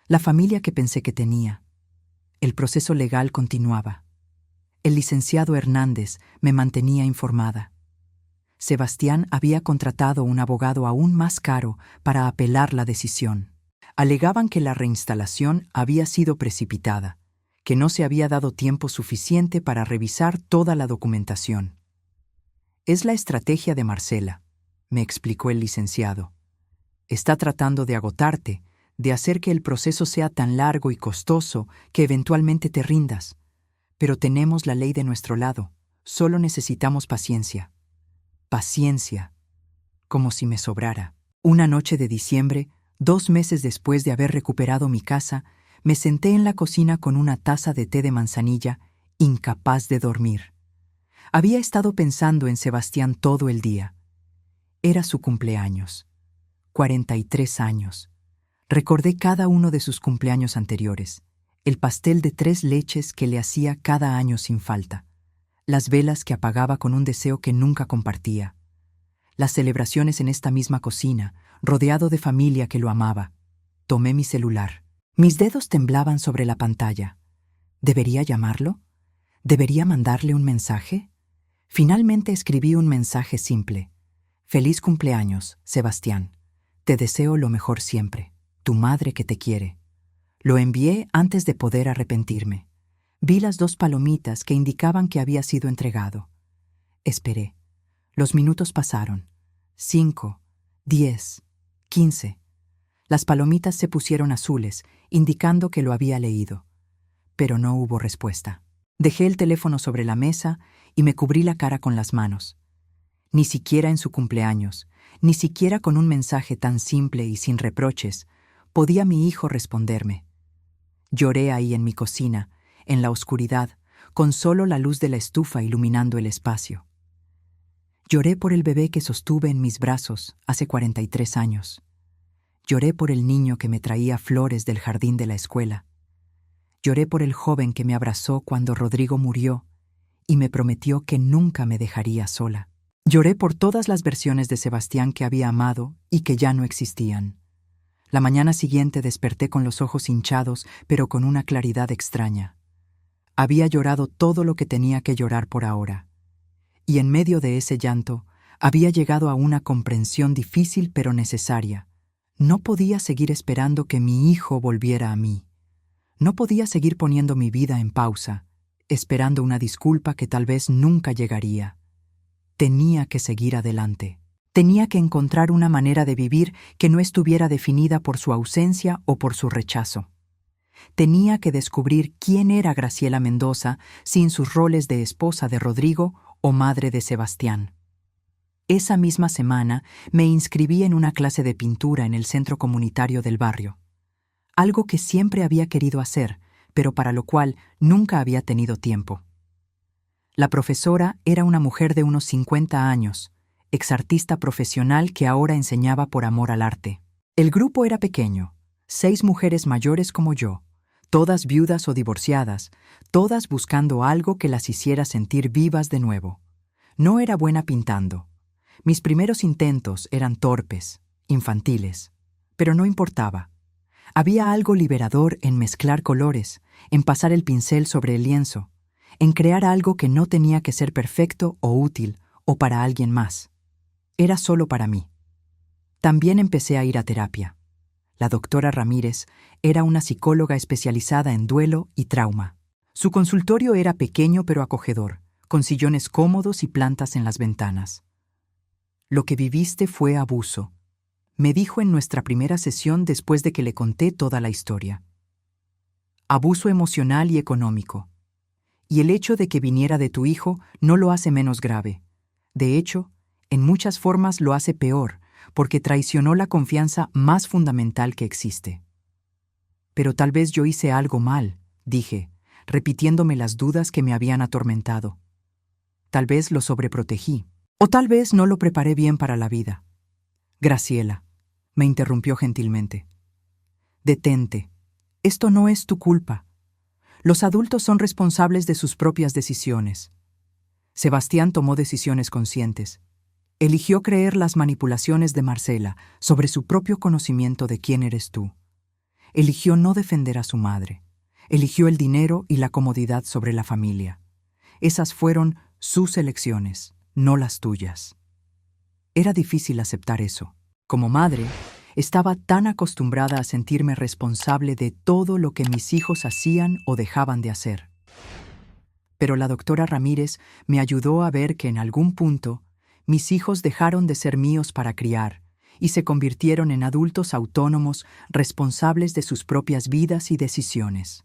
la familia que pensé que tenía. El proceso legal continuaba. El licenciado Hernández me mantenía informada. Sebastián había contratado un abogado aún más caro para apelar la decisión. Alegaban que la reinstalación había sido precipitada, que no se había dado tiempo suficiente para revisar toda la documentación. Es la estrategia de Marcela, me explicó el licenciado. Está tratando de agotarte, de hacer que el proceso sea tan largo y costoso que eventualmente te rindas. Pero tenemos la ley de nuestro lado, solo necesitamos paciencia. Paciencia, como si me sobrara. Una noche de diciembre, 2 meses después de haber recuperado mi casa, me senté en la cocina con una taza de té de manzanilla, incapaz de dormir. Había estado pensando en Sebastián todo el día. Era su cumpleaños. 43 años. Recordé cada uno de sus cumpleaños anteriores, el pastel de 3 leches que le hacía cada año sin falta, las velas que apagaba con un deseo que nunca compartía, las celebraciones en esta misma cocina, rodeado de familia que lo amaba. Tomé mi celular. Mis dedos temblaban sobre la pantalla. ¿Debería llamarlo? ¿Debería mandarle un mensaje? Finalmente escribí un mensaje simple. Feliz cumpleaños, Sebastián. Te deseo lo mejor siempre. Tu madre que te quiere. Lo envié antes de poder arrepentirme. Vi las 2 palomitas que indicaban que había sido entregado. Esperé. Los minutos pasaron. 5, 10, 15. Las palomitas se pusieron azules, indicando que lo había leído. Pero no hubo respuesta. Dejé el teléfono sobre la mesa y me cubrí la cara con las manos. Ni siquiera en su cumpleaños, ni siquiera con un mensaje tan simple y sin reproches, podía mi hijo responderme. Lloré ahí en mi cocina, en la oscuridad, con solo la luz de la estufa iluminando el espacio. Lloré por el bebé que sostuve en mis brazos hace 43 años. Lloré por el niño que me traía flores del jardín de la escuela. Lloré por el joven que me abrazó cuando Rodrigo murió y me prometió que nunca me dejaría sola. Lloré por todas las versiones de Sebastián que había amado y que ya no existían. La mañana siguiente desperté con los ojos hinchados, pero con una claridad extraña. Había llorado todo lo que tenía que llorar por ahora. Y en medio de ese llanto, había llegado a una comprensión difícil pero necesaria. No podía seguir esperando que mi hijo volviera a mí. No podía seguir poniendo mi vida en pausa, esperando una disculpa que tal vez nunca llegaría. Tenía que seguir adelante. Tenía que encontrar una manera de vivir que no estuviera definida por su ausencia o por su rechazo. Tenía que descubrir quién era Graciela Mendoza sin sus roles de esposa de Rodrigo o madre de Sebastián. Esa misma semana me inscribí en una clase de pintura en el centro comunitario del barrio. Algo que siempre había querido hacer, pero para lo cual nunca había tenido tiempo. La profesora era una mujer de unos 50 años, exartista profesional que ahora enseñaba por amor al arte. El grupo era pequeño, 6 mujeres mayores como yo, todas viudas o divorciadas, todas buscando algo que las hiciera sentir vivas de nuevo. No era buena pintando. Mis primeros intentos eran torpes, infantiles, pero no importaba. Había algo liberador en mezclar colores, en pasar el pincel sobre el lienzo, en crear algo que no tenía que ser perfecto o útil o para alguien más. Era solo para mí. También empecé a ir a terapia. La doctora Ramírez era una psicóloga especializada en duelo y trauma. Su consultorio era pequeño pero acogedor, con sillones cómodos y plantas en las ventanas. Lo que viviste fue abuso, me dijo en nuestra primera sesión después de que le conté toda la historia. Abuso emocional y económico. Y el hecho de que viniera de tu hijo no lo hace menos grave. De hecho, en muchas formas lo hace peor, porque traicionó la confianza más fundamental que existe. Pero tal vez yo hice algo mal, dije, repitiéndome las dudas que me habían atormentado. Tal vez lo sobreprotegí, o tal vez no lo preparé bien para la vida. Graciela, me interrumpió gentilmente. Detente. Esto no es tu culpa. Los adultos son responsables de sus propias decisiones. Sebastián tomó decisiones conscientes. Eligió creer las manipulaciones de Marcela sobre su propio conocimiento de quién eres tú. Eligió no defender a su madre. Eligió el dinero y la comodidad sobre la familia. Esas fueron sus elecciones, no las tuyas. Era difícil aceptar eso. Como madre, estaba tan acostumbrada a sentirme responsable de todo lo que mis hijos hacían o dejaban de hacer. Pero la doctora Ramírez me ayudó a ver que en algún punto mis hijos dejaron de ser míos para criar y se convirtieron en adultos autónomos responsables de sus propias vidas y decisiones.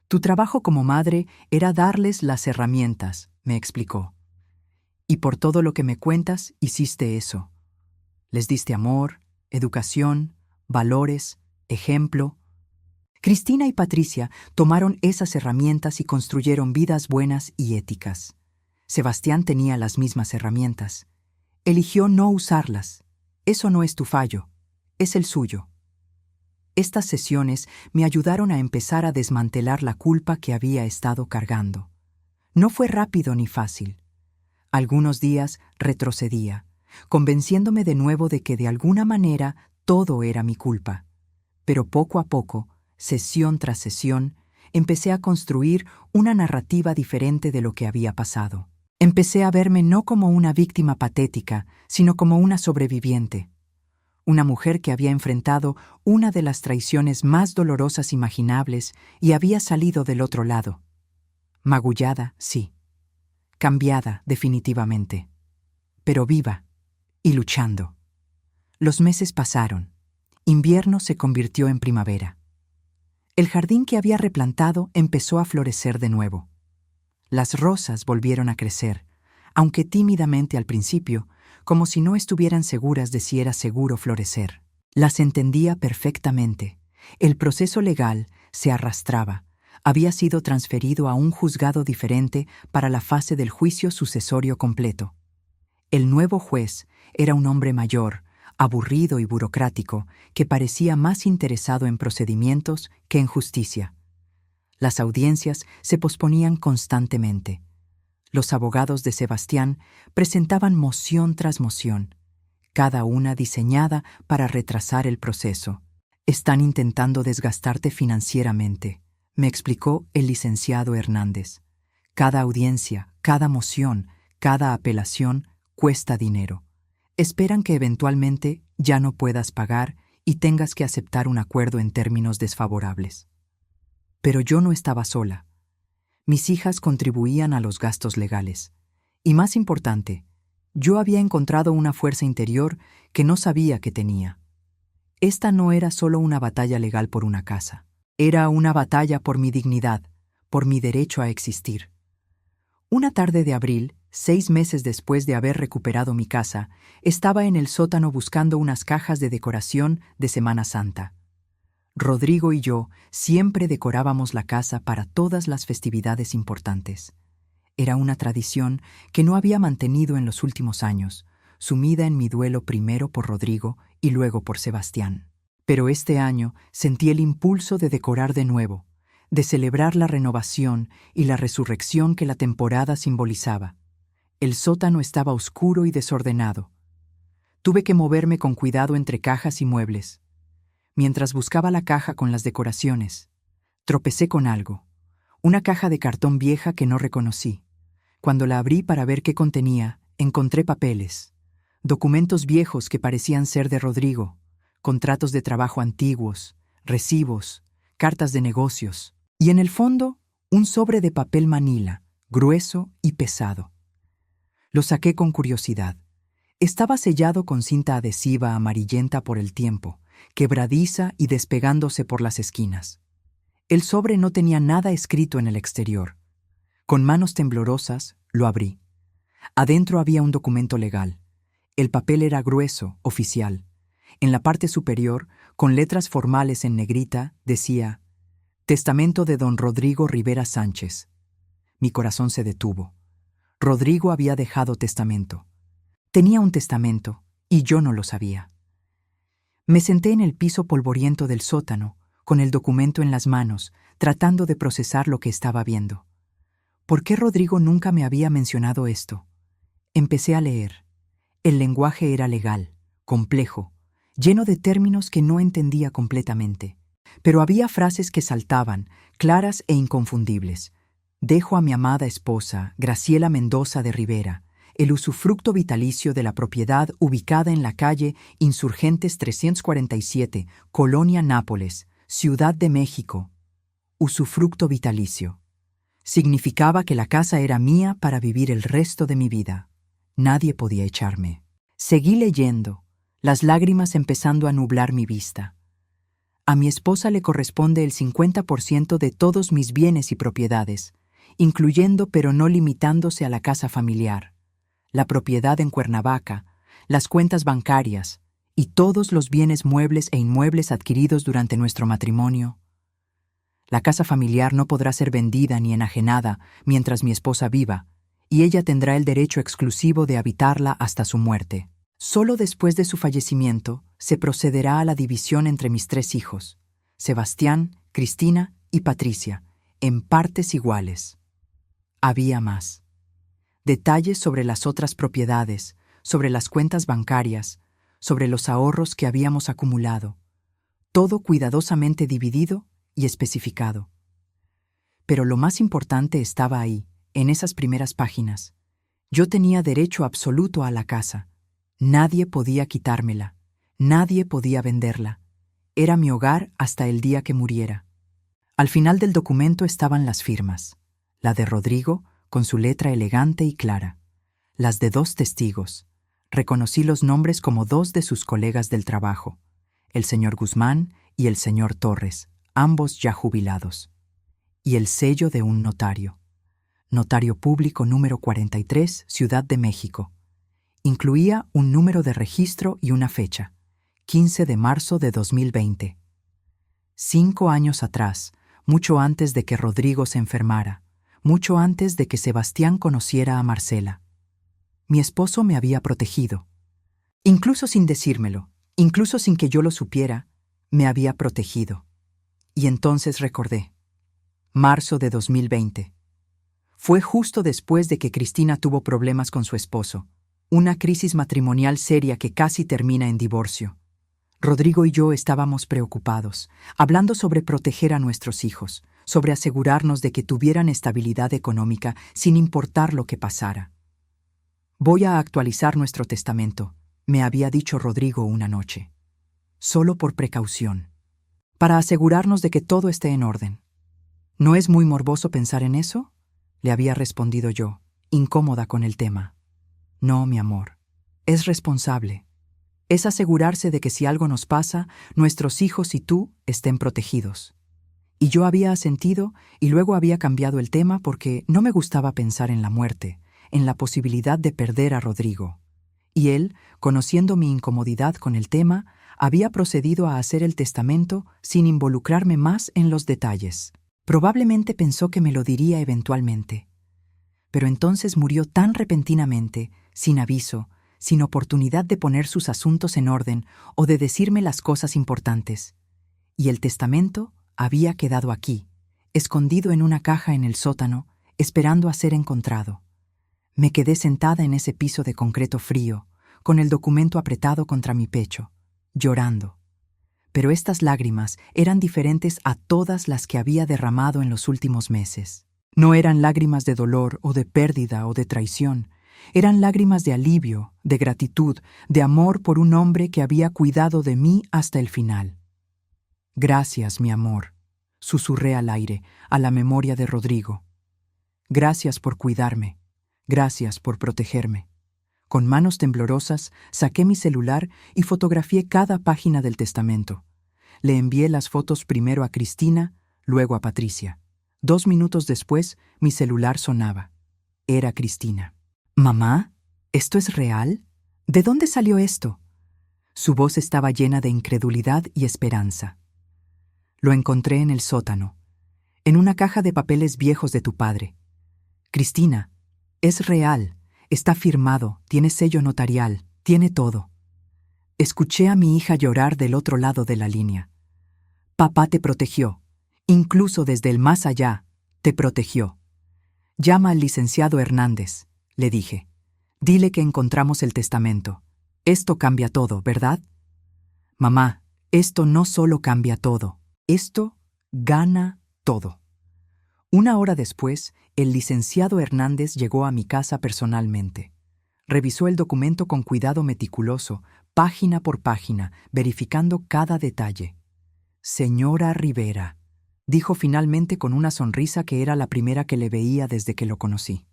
Tu trabajo como madre era darles las herramientas, me explicó. Y por todo lo que me cuentas, hiciste eso. Les diste amor, educación, valores, ejemplo. Cristina y Patricia tomaron esas herramientas y construyeron vidas buenas y éticas. Sebastián tenía las mismas herramientas. Eligió no usarlas. Eso no es tu fallo, es el suyo. Estas sesiones me ayudaron a empezar a desmantelar la culpa que había estado cargando. No fue rápido ni fácil. Algunos días retrocedía, convenciéndome de nuevo de que de alguna manera todo era mi culpa. Pero poco a poco, sesión tras sesión, empecé a construir una narrativa diferente de lo que había pasado. Empecé a verme no como una víctima patética, sino como una sobreviviente. Una mujer que había enfrentado una de las traiciones más dolorosas imaginables y había salido del otro lado. Magullada, sí. Cambiada, definitivamente. Pero viva y luchando. Los meses pasaron. Invierno se convirtió en primavera. El jardín que había replantado empezó a florecer de nuevo. Las rosas volvieron a crecer, aunque tímidamente al principio, como si no estuvieran seguras de si era seguro florecer. Las entendía perfectamente. El proceso legal se arrastraba. Había sido transferido a un juzgado diferente para la fase del juicio sucesorio completo. El nuevo juez era un hombre mayor, aburrido y burocrático, que parecía más interesado en procedimientos que en justicia. Las audiencias se posponían constantemente. Los abogados de Sebastián presentaban moción tras moción, cada una diseñada para retrasar el proceso. Están intentando desgastarte financieramente, me explicó el licenciado Hernández. Cada audiencia, cada moción, cada apelación cuesta dinero. Esperan que eventualmente ya no puedas pagar y tengas que aceptar un acuerdo en términos desfavorables. Pero yo no estaba sola. Mis hijas contribuían a los gastos legales. Y más importante, yo había encontrado una fuerza interior que no sabía que tenía. Esta no era solo una batalla legal por una casa. Era una batalla por mi dignidad, por mi derecho a existir. Una tarde de abril, 6 meses después de haber recuperado mi casa, estaba en el sótano buscando unas cajas de decoración de Semana Santa. Rodrigo y yo siempre decorábamos la casa para todas las festividades importantes. Era una tradición que no había mantenido en los últimos años, sumida en mi duelo primero por Rodrigo y luego por Sebastián. Pero este año sentí el impulso de decorar de nuevo, de celebrar la renovación y la resurrección que la temporada simbolizaba. El sótano estaba oscuro y desordenado. Tuve que moverme con cuidado entre cajas y muebles. Mientras buscaba la caja con las decoraciones, tropecé con algo, una caja de cartón vieja que no reconocí. Cuando la abrí para ver qué contenía, encontré papeles, documentos viejos que parecían ser de Rodrigo, contratos de trabajo antiguos, recibos, cartas de negocios, y en el fondo, un sobre de papel manila, grueso y pesado. Lo saqué con curiosidad. Estaba sellado con cinta adhesiva amarillenta por el tiempo, quebradiza y despegándose por las esquinas. El sobre no tenía nada escrito en el exterior. Con manos temblorosas, lo abrí. Adentro había un documento legal. El papel era grueso, oficial. En la parte superior, con letras formales en negrita, decía: Testamento de don Rodrigo Rivera Sánchez. Mi corazón se detuvo. Rodrigo había dejado testamento. Tenía un testamento, y yo no lo sabía. Me senté en el piso polvoriento del sótano, con el documento en las manos, tratando de procesar lo que estaba viendo. ¿Por qué Rodrigo nunca me había mencionado esto? Empecé a leer. El lenguaje era legal, complejo, lleno de términos que no entendía completamente. Pero había frases que saltaban, claras e inconfundibles. Dejo a mi amada esposa, Graciela Mendoza de Rivera, el usufructo vitalicio de la propiedad ubicada en la calle Insurgentes 347, Colonia Nápoles, Ciudad de México. Usufructo vitalicio. Significaba que la casa era mía para vivir el resto de mi vida. Nadie podía echarme. Seguí leyendo, las lágrimas empezando a nublar mi vista. A mi esposa le corresponde el 50% de todos mis bienes y propiedades, incluyendo pero no limitándose a la casa familiar, la propiedad en Cuernavaca, las cuentas bancarias y todos los bienes muebles e inmuebles adquiridos durante nuestro matrimonio. La casa familiar no podrá ser vendida ni enajenada mientras mi esposa viva, y ella tendrá el derecho exclusivo de habitarla hasta su muerte. Solo después de su fallecimiento se procederá a la división entre mis 3 hijos, Sebastián, Cristina y Patricia, en partes iguales. Había más. Detalles sobre las otras propiedades, sobre las cuentas bancarias, sobre los ahorros que habíamos acumulado, todo cuidadosamente dividido y especificado. Pero lo más importante estaba ahí, en esas primeras páginas. Yo tenía derecho absoluto a la casa. Nadie podía quitármela. Nadie podía venderla. Era mi hogar hasta el día que muriera. Al final del documento estaban las firmas. La de Rodrigo, con su letra elegante y clara. Las de 2 testigos. Reconocí los nombres como 2 de sus colegas del trabajo, el señor Guzmán y el señor Torres, ambos ya jubilados. Y el sello de un notario. Notario Público número 43, Ciudad de México. Incluía un número de registro y una fecha, 15 de marzo de 2020. 5 años atrás, mucho antes de que Rodrigo se enfermara, mucho antes de que Sebastián conociera a Marcela. Mi esposo me había protegido. Incluso sin decírmelo, incluso sin que yo lo supiera, me había protegido. Y entonces recordé. Marzo de 2020. Fue justo después de que Cristina tuvo problemas con su esposo, una crisis matrimonial seria que casi termina en divorcio. Rodrigo y yo estábamos preocupados, hablando sobre proteger a nuestros hijos, sobre asegurarnos de que tuvieran estabilidad económica sin importar lo que pasara. Voy a actualizar nuestro testamento, me había dicho Rodrigo una noche. Solo por precaución, para asegurarnos de que todo esté en orden. ¿No es muy morboso pensar en eso?, le había respondido yo, incómoda con el tema. No, mi amor, es responsable. Es asegurarse de que si algo nos pasa, nuestros hijos y tú estén protegidos. Y yo había asentido y luego había cambiado el tema porque no me gustaba pensar en la muerte, en la posibilidad de perder a Rodrigo. Y él, conociendo mi incomodidad con el tema, había procedido a hacer el testamento sin involucrarme más en los detalles. Probablemente pensó que me lo diría eventualmente. Pero entonces murió tan repentinamente, sin aviso, sin oportunidad de poner sus asuntos en orden o de decirme las cosas importantes. Y el testamento había quedado aquí, escondido en una caja en el sótano, esperando a ser encontrado. Me quedé sentada en ese piso de concreto frío, con el documento apretado contra mi pecho, llorando. Pero estas lágrimas eran diferentes a todas las que había derramado en los últimos meses. No eran lágrimas de dolor o de pérdida o de traición. Eran lágrimas de alivio, de gratitud, de amor por un hombre que había cuidado de mí hasta el final. Gracias, mi amor, susurré al aire, a la memoria de Rodrigo. Gracias por cuidarme. Gracias por protegerme. Con manos temblorosas, saqué mi celular y fotografié cada página del testamento. Le envié las fotos primero a Cristina, luego a Patricia. 2 minutos después, mi celular sonaba. Era Cristina. «Mamá, ¿esto es real? ¿De dónde salió esto?» Su voz estaba llena de incredulidad y esperanza. Lo encontré en el sótano, en una caja de papeles viejos de tu padre. Cristina, es real. Está firmado, tiene sello notarial, tiene todo. Escuché a mi hija llorar del otro lado de la línea. Papá te protegió, incluso desde el más allá, te protegió. Llama al licenciado Hernández, le dije. Dile que encontramos el testamento. Esto cambia todo, ¿verdad? Mamá, esto no solo cambia todo, esto gana todo. Una hora después, el licenciado Hernández llegó a mi casa personalmente. Revisó el documento con cuidado meticuloso, página por página, verificando cada detalle. Señora Rivera, dijo finalmente con una sonrisa que era la primera que le veía desde que lo conocí.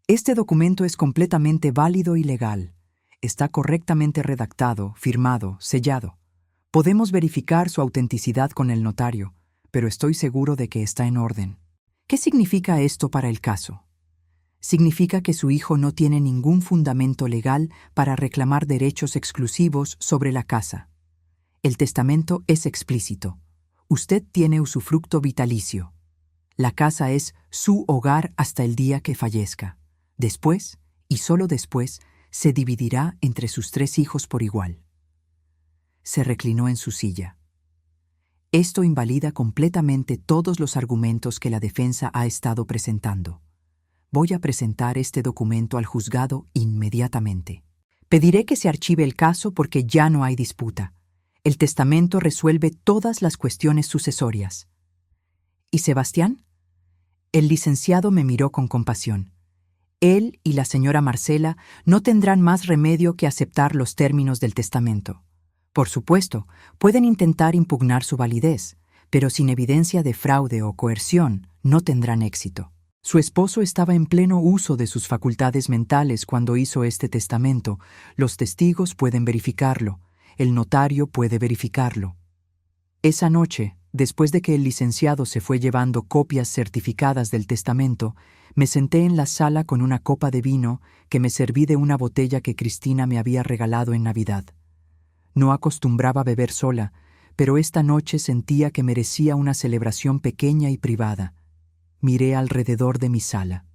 Este documento es completamente válido y legal. Está correctamente redactado, firmado, sellado. Podemos verificar su autenticidad con el notario, pero estoy seguro de que está en orden. ¿Qué significa esto para el caso? Significa que su hijo no tiene ningún fundamento legal para reclamar derechos exclusivos sobre la casa. El testamento es explícito. Usted tiene usufructo vitalicio. La casa es su hogar hasta el día que fallezca. Después, y solo después, se dividirá entre sus 3 hijos por igual. Se reclinó en su silla. Esto invalida completamente todos los argumentos que la defensa ha estado presentando. Voy a presentar este documento al juzgado inmediatamente. Pediré que se archive el caso porque ya no hay disputa. El testamento resuelve todas las cuestiones sucesorias. ¿Y Sebastián? El licenciado me miró con compasión. Él y la señora Marcela no tendrán más remedio que aceptar los términos del testamento. Por supuesto, pueden intentar impugnar su validez, pero sin evidencia de fraude o coerción no tendrán éxito. Su esposo estaba en pleno uso de sus facultades mentales cuando hizo este testamento. Los testigos pueden verificarlo. El notario puede verificarlo. Esa noche, después de que el licenciado se fue llevando copias certificadas del testamento, me senté en la sala con una copa de vino que me serví de una botella que Cristina me había regalado en Navidad. No acostumbraba beber sola, pero esta noche sentía que merecía una celebración pequeña y privada. Miré alrededor de mi sala,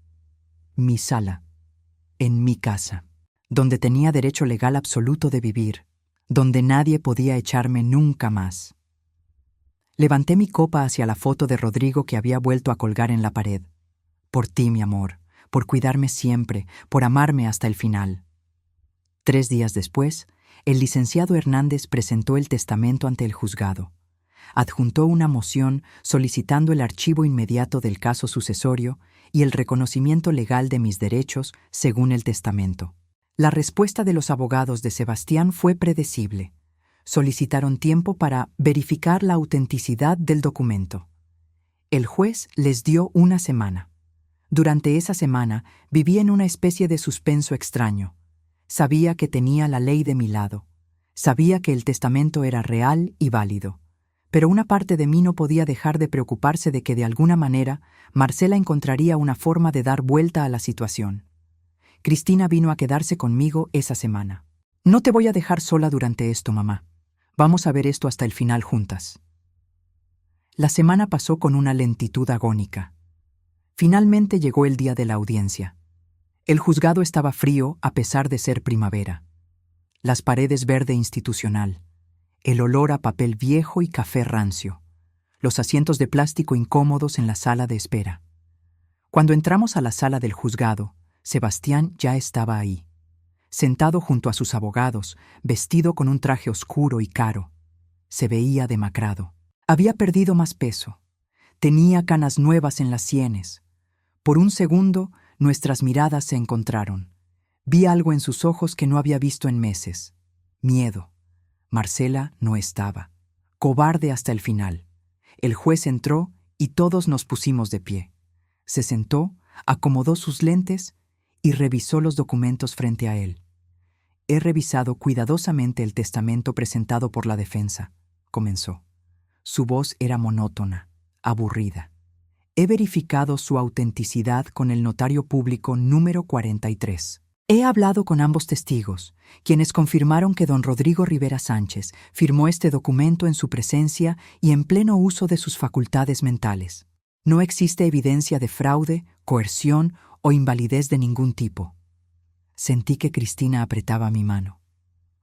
en mi casa, donde tenía derecho legal absoluto de vivir, donde nadie podía echarme nunca más. Levanté mi copa hacia la foto de Rodrigo que había vuelto a colgar en la pared. Por ti, mi amor, por cuidarme siempre, por amarme hasta el final. 3 días después, el licenciado Hernández presentó el testamento ante el juzgado. Adjuntó una moción solicitando el archivo inmediato del caso sucesorio y el reconocimiento legal de mis derechos según el testamento. La respuesta de los abogados de Sebastián fue predecible. Solicitaron tiempo para verificar la autenticidad del documento. El juez les dio 1 semana. Durante esa semana viví en una especie de suspenso extraño. Sabía que tenía la ley de mi lado. Sabía que el testamento era real y válido. Pero una parte de mí no podía dejar de preocuparse de que de alguna manera Marcela encontraría una forma de dar vuelta a la situación. Cristina vino a quedarse conmigo esa semana. No te voy a dejar sola durante esto, mamá. Vamos a ver esto hasta el final juntas. La semana pasó con una lentitud agónica. Finalmente llegó el día de la audiencia. El juzgado estaba frío a pesar de ser primavera. Las paredes verde institucional, el olor a papel viejo y café rancio, los asientos de plástico incómodos en la sala de espera. Cuando entramos a la sala del juzgado, Sebastián ya estaba ahí, sentado junto a sus abogados, vestido con un traje oscuro y caro. Se veía demacrado. Había perdido más peso. Tenía canas nuevas en las sienes. Por un segundo, nuestras miradas se encontraron. Vi algo en sus ojos que no había visto en meses. Miedo. Marcela no estaba. Cobarde hasta el final. El juez entró y todos nos pusimos de pie. Se sentó, acomodó sus lentes y revisó los documentos frente a él. He revisado cuidadosamente el testamento presentado por la defensa, comenzó. Su voz era monótona, aburrida. He verificado su autenticidad con el notario público número 43. He hablado con ambos testigos, quienes confirmaron que don Rodrigo Rivera Sánchez firmó este documento en su presencia y en pleno uso de sus facultades mentales. No existe evidencia de fraude, coerción o invalidez de ningún tipo. Sentí que Cristina apretaba mi mano.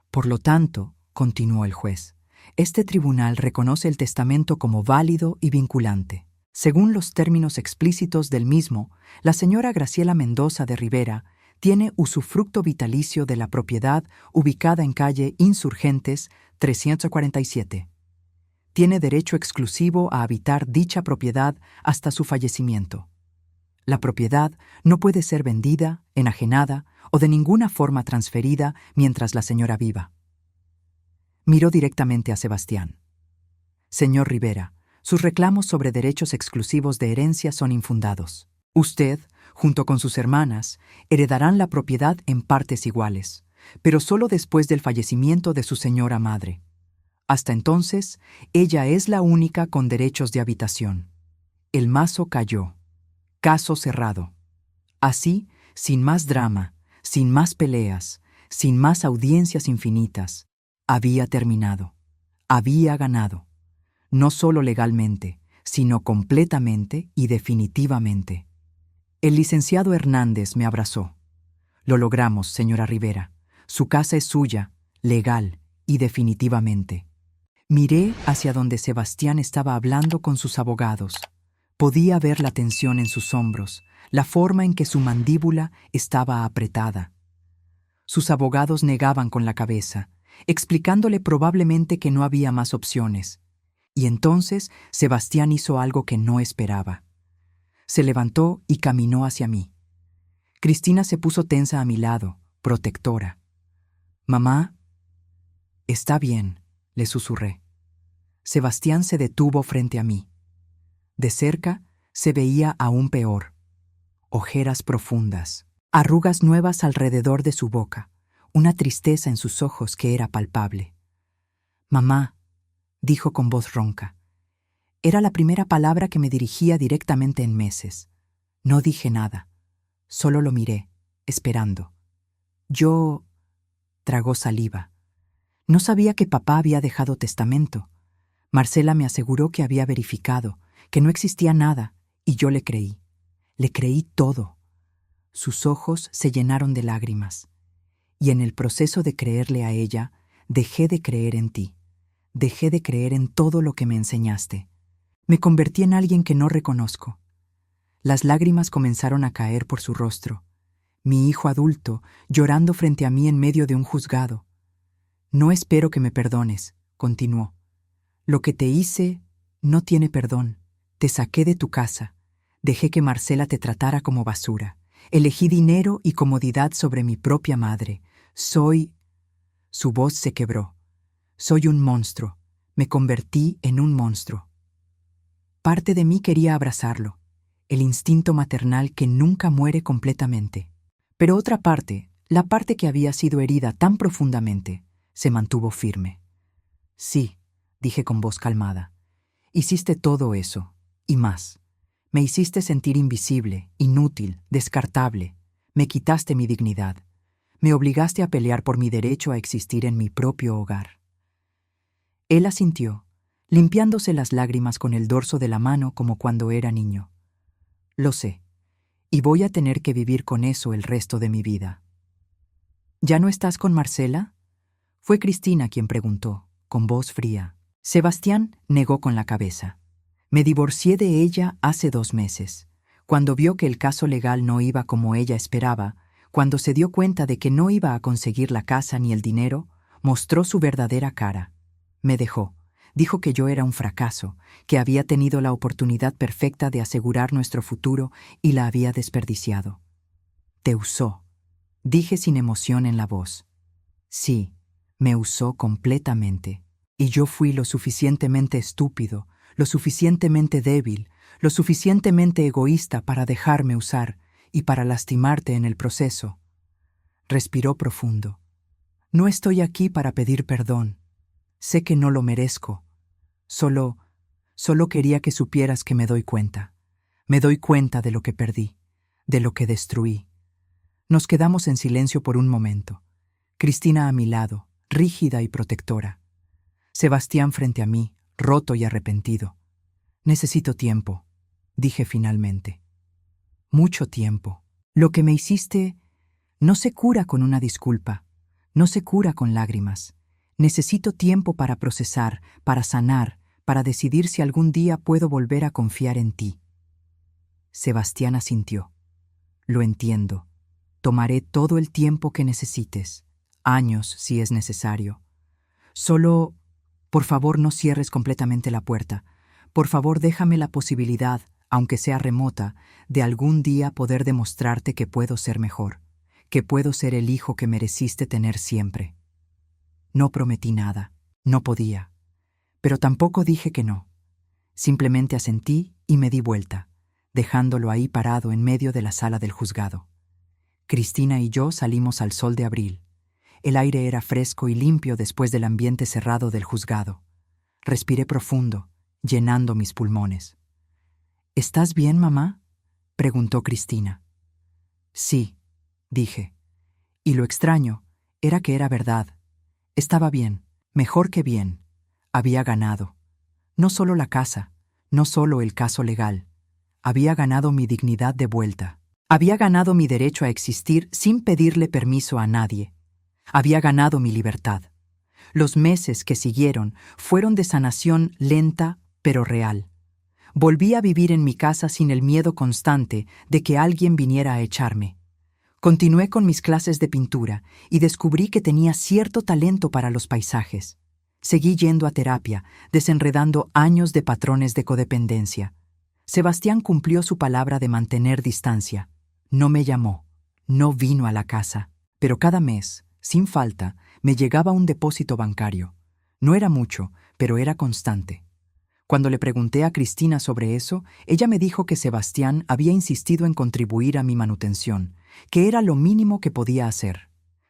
Por lo tanto, continuó el juez, este tribunal reconoce el testamento como válido y vinculante. Según los términos explícitos del mismo, la señora Graciela Mendoza de Rivera Tiene usufructo vitalicio de la propiedad ubicada en calle Insurgentes 347. Tiene derecho exclusivo a habitar dicha propiedad hasta su fallecimiento. La propiedad no puede ser vendida, enajenada o de ninguna forma transferida mientras la señora viva. Miró directamente a Sebastián. Señor Rivera, sus reclamos sobre derechos exclusivos de herencia son infundados. Usted, junto con sus hermanas, heredarán la propiedad en partes iguales, pero solo después del fallecimiento de su señora madre. Hasta entonces, ella es la única con derechos de habitación. El mazo cayó. Caso cerrado. Así, sin más drama, sin más peleas, sin más audiencias infinitas, había terminado. Había ganado. No solo legalmente, sino completamente y definitivamente. El licenciado Hernández me abrazó. Lo logramos, señora Rivera. Su casa es suya, legal y definitivamente. Miré hacia donde Sebastián estaba hablando con sus abogados. Podía ver la tensión en sus hombros, la forma en que su mandíbula estaba apretada. Sus abogados negaban con la cabeza, explicándole probablemente que no había más opciones. Y entonces Sebastián hizo algo que no esperaba. Se levantó y caminó hacia mí. Cristina se puso tensa a mi lado, protectora. «Mamá». «Está bien», le susurré. Sebastián se detuvo frente a mí. De cerca se veía aún peor. Ojeras profundas, arrugas nuevas alrededor de su boca, una tristeza en sus ojos que era palpable. «Mamá», dijo con voz ronca. Era la primera palabra que me dirigía directamente en meses. No dije nada, solo lo miré, esperando. Yo... Tragó saliva. No sabía que papá había dejado testamento. Marcela me aseguró que había verificado, que no existía nada, y yo le creí. Le creí todo. Sus ojos se llenaron de lágrimas. Y en el proceso de creerle a ella, dejé de creer en ti. Dejé de creer en todo lo que me enseñaste. Me convertí en alguien que no reconozco. Las lágrimas comenzaron a caer por su rostro. Mi hijo adulto, llorando frente a mí en medio de un juzgado. «No espero que me perdones», continuó. «Lo que te hice no tiene perdón. Te saqué de tu casa. Dejé que Marcela te tratara como basura. Elegí dinero y comodidad sobre mi propia madre. Soy...» Su voz se quebró. «Soy un monstruo. Me convertí en un monstruo». Parte de mí quería abrazarlo, el instinto maternal que nunca muere completamente. Pero otra parte, la parte que había sido herida tan profundamente, se mantuvo firme. «Sí», dije con voz calmada, «hiciste todo eso, y más. Me hiciste sentir invisible, inútil, descartable. Me quitaste mi dignidad. Me obligaste a pelear por mi derecho a existir en mi propio hogar». Él asintió, limpiándose las lágrimas con el dorso de la mano como cuando era niño. «Lo sé, y voy a tener que vivir con eso el resto de mi vida». «¿Ya no estás con Marcela?», fue Cristina quien preguntó, con voz fría. Sebastián negó con la cabeza. «Me divorcié de ella hace 2 meses. Cuando vio que el caso legal no iba como ella esperaba, cuando se dio cuenta de que no iba a conseguir la casa ni el dinero, mostró su verdadera cara. Me dejó. Dijo que yo era un fracaso, que había tenido la oportunidad perfecta de asegurar nuestro futuro y la había desperdiciado. Te usó», dije sin emoción en la voz. «Sí, me usó completamente. Y yo fui lo suficientemente estúpido, lo suficientemente débil, lo suficientemente egoísta para dejarme usar y para lastimarte en el proceso». Respiró profundo. «No estoy aquí para pedir perdón. Sé que no lo merezco. Solo quería que supieras que me doy cuenta. Me doy cuenta de lo que perdí, de lo que destruí». Nos quedamos en silencio por un momento. Cristina a mi lado, rígida y protectora. Sebastián frente a mí, roto y arrepentido. «Necesito tiempo», dije finalmente. «Mucho tiempo. Lo que me hiciste no se cura con una disculpa, no se cura con lágrimas. Necesito tiempo para procesar, para sanar, para decidir si algún día puedo volver a confiar en ti». Sebastián asintió. «Lo entiendo. Tomaré todo el tiempo que necesites, años si es necesario. Solo, por favor, no cierres completamente la puerta. Por favor, déjame la posibilidad, aunque sea remota, de algún día poder demostrarte que puedo ser mejor, que puedo ser el hijo que mereciste tener siempre. No prometí nada, no podía, pero tampoco dije que no. Simplemente asentí y me di vuelta, dejándolo ahí parado en medio de la sala del juzgado. Cristina y yo salimos al sol de abril. El aire era fresco y limpio después del ambiente cerrado del juzgado. Respiré profundo, llenando mis pulmones. ¿Estás bien, mamá?, preguntó Cristina. Sí, dije. Y lo extraño era que era verdad. Estaba bien, mejor que bien. Había ganado. No solo la casa, no solo el caso legal. Había ganado mi dignidad de vuelta. Había ganado mi derecho a existir sin pedirle permiso a nadie. Había ganado mi libertad. Los meses que siguieron fueron de sanación lenta pero real. Volví a vivir en mi casa sin el miedo constante de que alguien viniera a echarme. Continué con mis clases de pintura y descubrí que tenía cierto talento para los paisajes. Seguí yendo a terapia, desenredando años de patrones de codependencia. Sebastián cumplió su palabra de mantener distancia. No me llamó, no vino a la casa, pero cada mes, sin falta, me llegaba un depósito bancario. No era mucho, pero era constante. Cuando le pregunté a Cristina sobre eso, ella me dijo que Sebastián había insistido en contribuir a mi manutención, que era lo mínimo que podía hacer.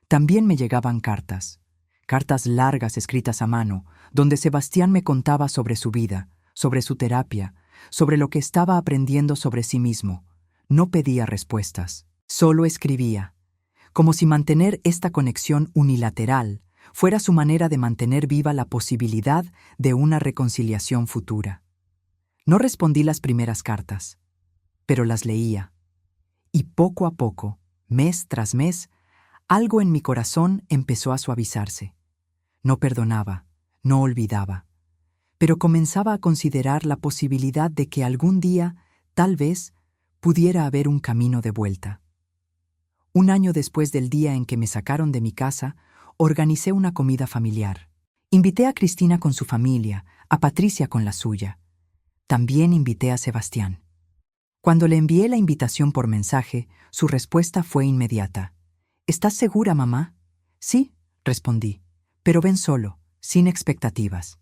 También me llegaban cartas largas escritas a mano, donde Sebastián me contaba sobre su vida, sobre su terapia, sobre lo que estaba aprendiendo sobre sí mismo. No pedía respuestas, solo escribía, como si mantener esta conexión unilateral fuera su manera de mantener viva la posibilidad de una reconciliación futura. No respondí las primeras cartas, pero las leía. Y poco a poco, mes tras mes, algo en mi corazón empezó a suavizarse. No perdonaba, no olvidaba, pero comenzaba a considerar la posibilidad de que algún día, tal vez, pudiera haber un camino de vuelta. Un año después del día en que me sacaron de mi casa, organicé una comida familiar. Invité a Cristina con su familia, a Patricia con la suya. También invité a Sebastián. Cuando le envié la invitación por mensaje, su respuesta fue inmediata. ¿Estás segura, mamá? Sí, respondí, pero ven solo, sin expectativas.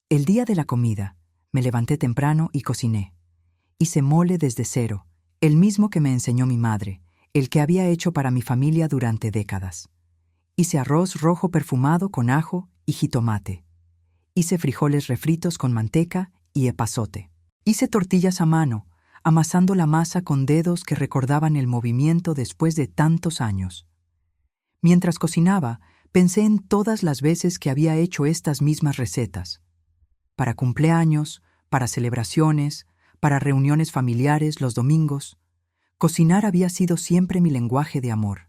El día de la comida, me levanté temprano y cociné. Hice mole desde cero, el mismo que me enseñó mi madre, el que había hecho para mi familia durante décadas. Hice arroz rojo perfumado con ajo y jitomate. Hice frijoles refritos con manteca y epazote. Hice tortillas a mano, amasando la masa con dedos que recordaban el movimiento después de tantos años. Mientras cocinaba, pensé en todas las veces que había hecho estas mismas recetas. Para cumpleaños, para celebraciones, para reuniones familiares los domingos. Cocinar había sido siempre mi lenguaje de amor.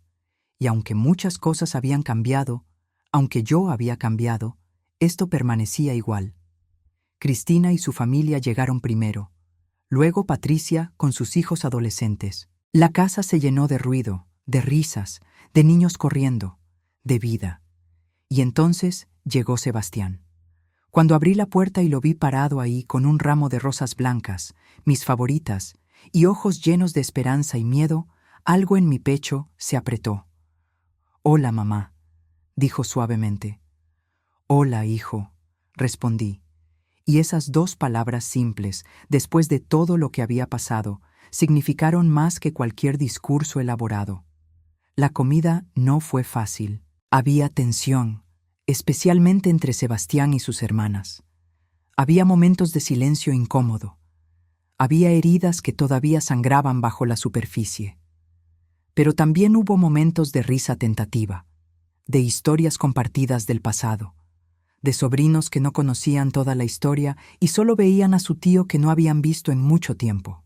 Y aunque muchas cosas habían cambiado, aunque yo había cambiado, esto permanecía igual. Cristina y su familia llegaron primero. Luego Patricia con sus hijos adolescentes. La casa se llenó de ruido, de risas, de niños corriendo, de vida. Y entonces llegó Sebastián. Cuando abrí la puerta y lo vi parado ahí con un ramo de rosas blancas, mis favoritas, y ojos llenos de esperanza y miedo, algo en mi pecho se apretó. «Hola, mamá», dijo suavemente. «Hola, hijo», respondí. Y esas dos palabras simples, después de todo lo que había pasado, significaron más que cualquier discurso elaborado. La comida no fue fácil. Había tensión, especialmente entre Sebastián y sus hermanas. Había momentos de silencio incómodo. Había heridas que todavía sangraban bajo la superficie. Pero también hubo momentos de risa tentativa, de historias compartidas del pasado, de sobrinos que no conocían toda la historia y solo veían a su tío que no habían visto en mucho tiempo.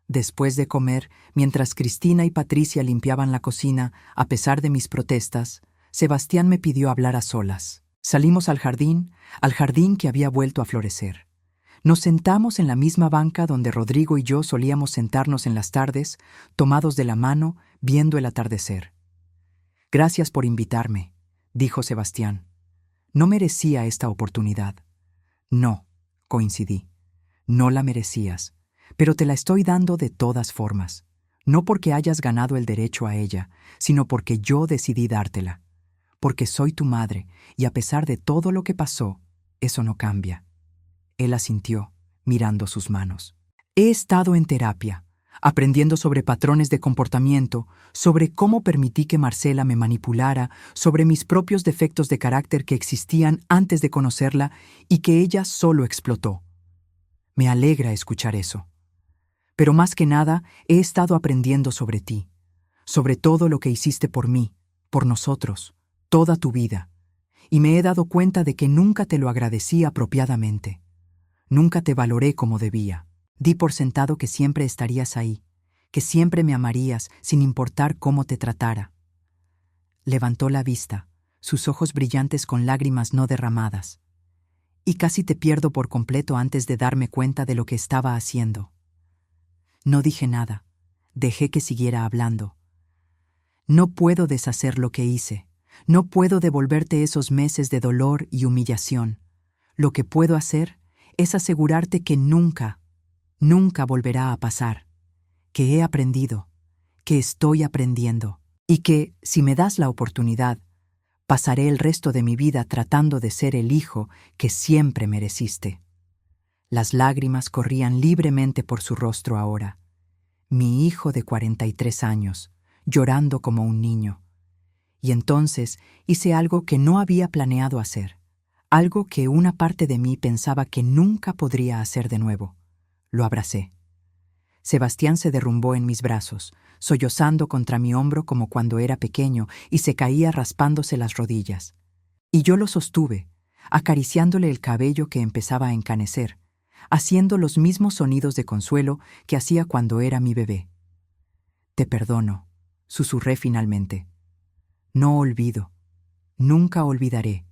Después de comer, mientras Cristina y Patricia limpiaban la cocina, a pesar de mis protestas, Sebastián me pidió hablar a solas. Salimos al jardín que había vuelto a florecer. Nos sentamos en la misma banca donde Rodrigo y yo solíamos sentarnos en las tardes, tomados de la mano, viendo el atardecer. «Gracias por invitarme», dijo Sebastián. «No merecía esta oportunidad». «No», coincidí. «No la merecías, pero te la estoy dando de todas formas. No porque hayas ganado el derecho a ella, sino porque yo decidí dártela. Porque soy tu madre, y a pesar de todo lo que pasó, eso no cambia». Él asintió, mirando sus manos. «He estado en terapia, aprendiendo sobre patrones de comportamiento, sobre cómo permití que Marcela me manipulara, sobre mis propios defectos de carácter que existían antes de conocerla y que ella solo explotó. Me alegra escuchar eso. Pero más que nada, he estado aprendiendo sobre ti, sobre todo lo que hiciste por mí, por nosotros, toda tu vida, y me he dado cuenta de que nunca te lo agradecí apropiadamente. Nunca te valoré como debía. Di por sentado que siempre estarías ahí, que siempre me amarías sin importar cómo te tratara». Levantó la vista, sus ojos brillantes con lágrimas no derramadas. «Y casi te pierdo por completo antes de darme cuenta de lo que estaba haciendo». No dije nada, dejé que siguiera hablando. «No puedo deshacer lo que hice, no puedo devolverte esos meses de dolor y humillación. Lo que puedo hacer es asegurarte que nunca volverá a pasar, que he aprendido, que estoy aprendiendo, y que, si me das la oportunidad, pasaré el resto de mi vida tratando de ser el hijo que siempre mereciste». Las lágrimas corrían libremente por su rostro ahora. Mi hijo de 43 años, llorando como un niño. Y entonces hice algo que no había planeado hacer, algo que una parte de mí pensaba que nunca podría hacer de nuevo. Lo abracé. Sebastián se derrumbó en mis brazos, sollozando contra mi hombro como cuando era pequeño y se caía raspándose las rodillas. Y yo lo sostuve, acariciándole el cabello que empezaba a encanecer, haciendo los mismos sonidos de consuelo que hacía cuando era mi bebé. «Te perdono», susurré finalmente. «No olvido, nunca olvidaré,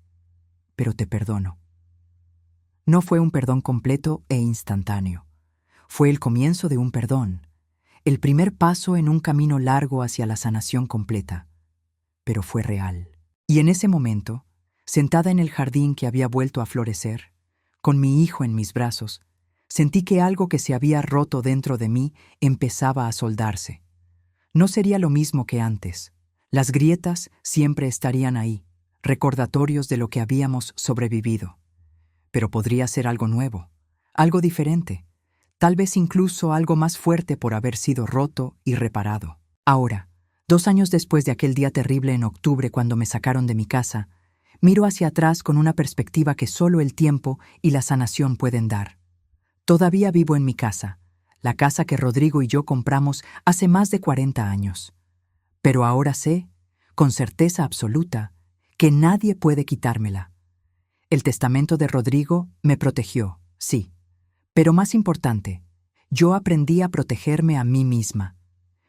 pero te perdono». No fue un perdón completo e instantáneo. Fue el comienzo de un perdón, el primer paso en un camino largo hacia la sanación completa. Pero fue real. Y en ese momento, sentada en el jardín que había vuelto a florecer, con mi hijo en mis brazos, sentí que algo que se había roto dentro de mí empezaba a soldarse. No sería lo mismo que antes. Las grietas siempre estarían ahí, recordatorios de lo que habíamos sobrevivido. Pero podría ser algo nuevo, algo diferente, tal vez incluso algo más fuerte por haber sido roto y reparado. Ahora, 2 años después de aquel día terrible en octubre cuando me sacaron de mi casa, miro hacia atrás con una perspectiva que solo el tiempo y la sanación pueden dar. Todavía vivo en mi casa, la casa que Rodrigo y yo compramos hace más de 40 años. Pero ahora sé, con certeza absoluta, que nadie puede quitármela. El testamento de Rodrigo me protegió, sí. Pero más importante, yo aprendí a protegerme a mí misma.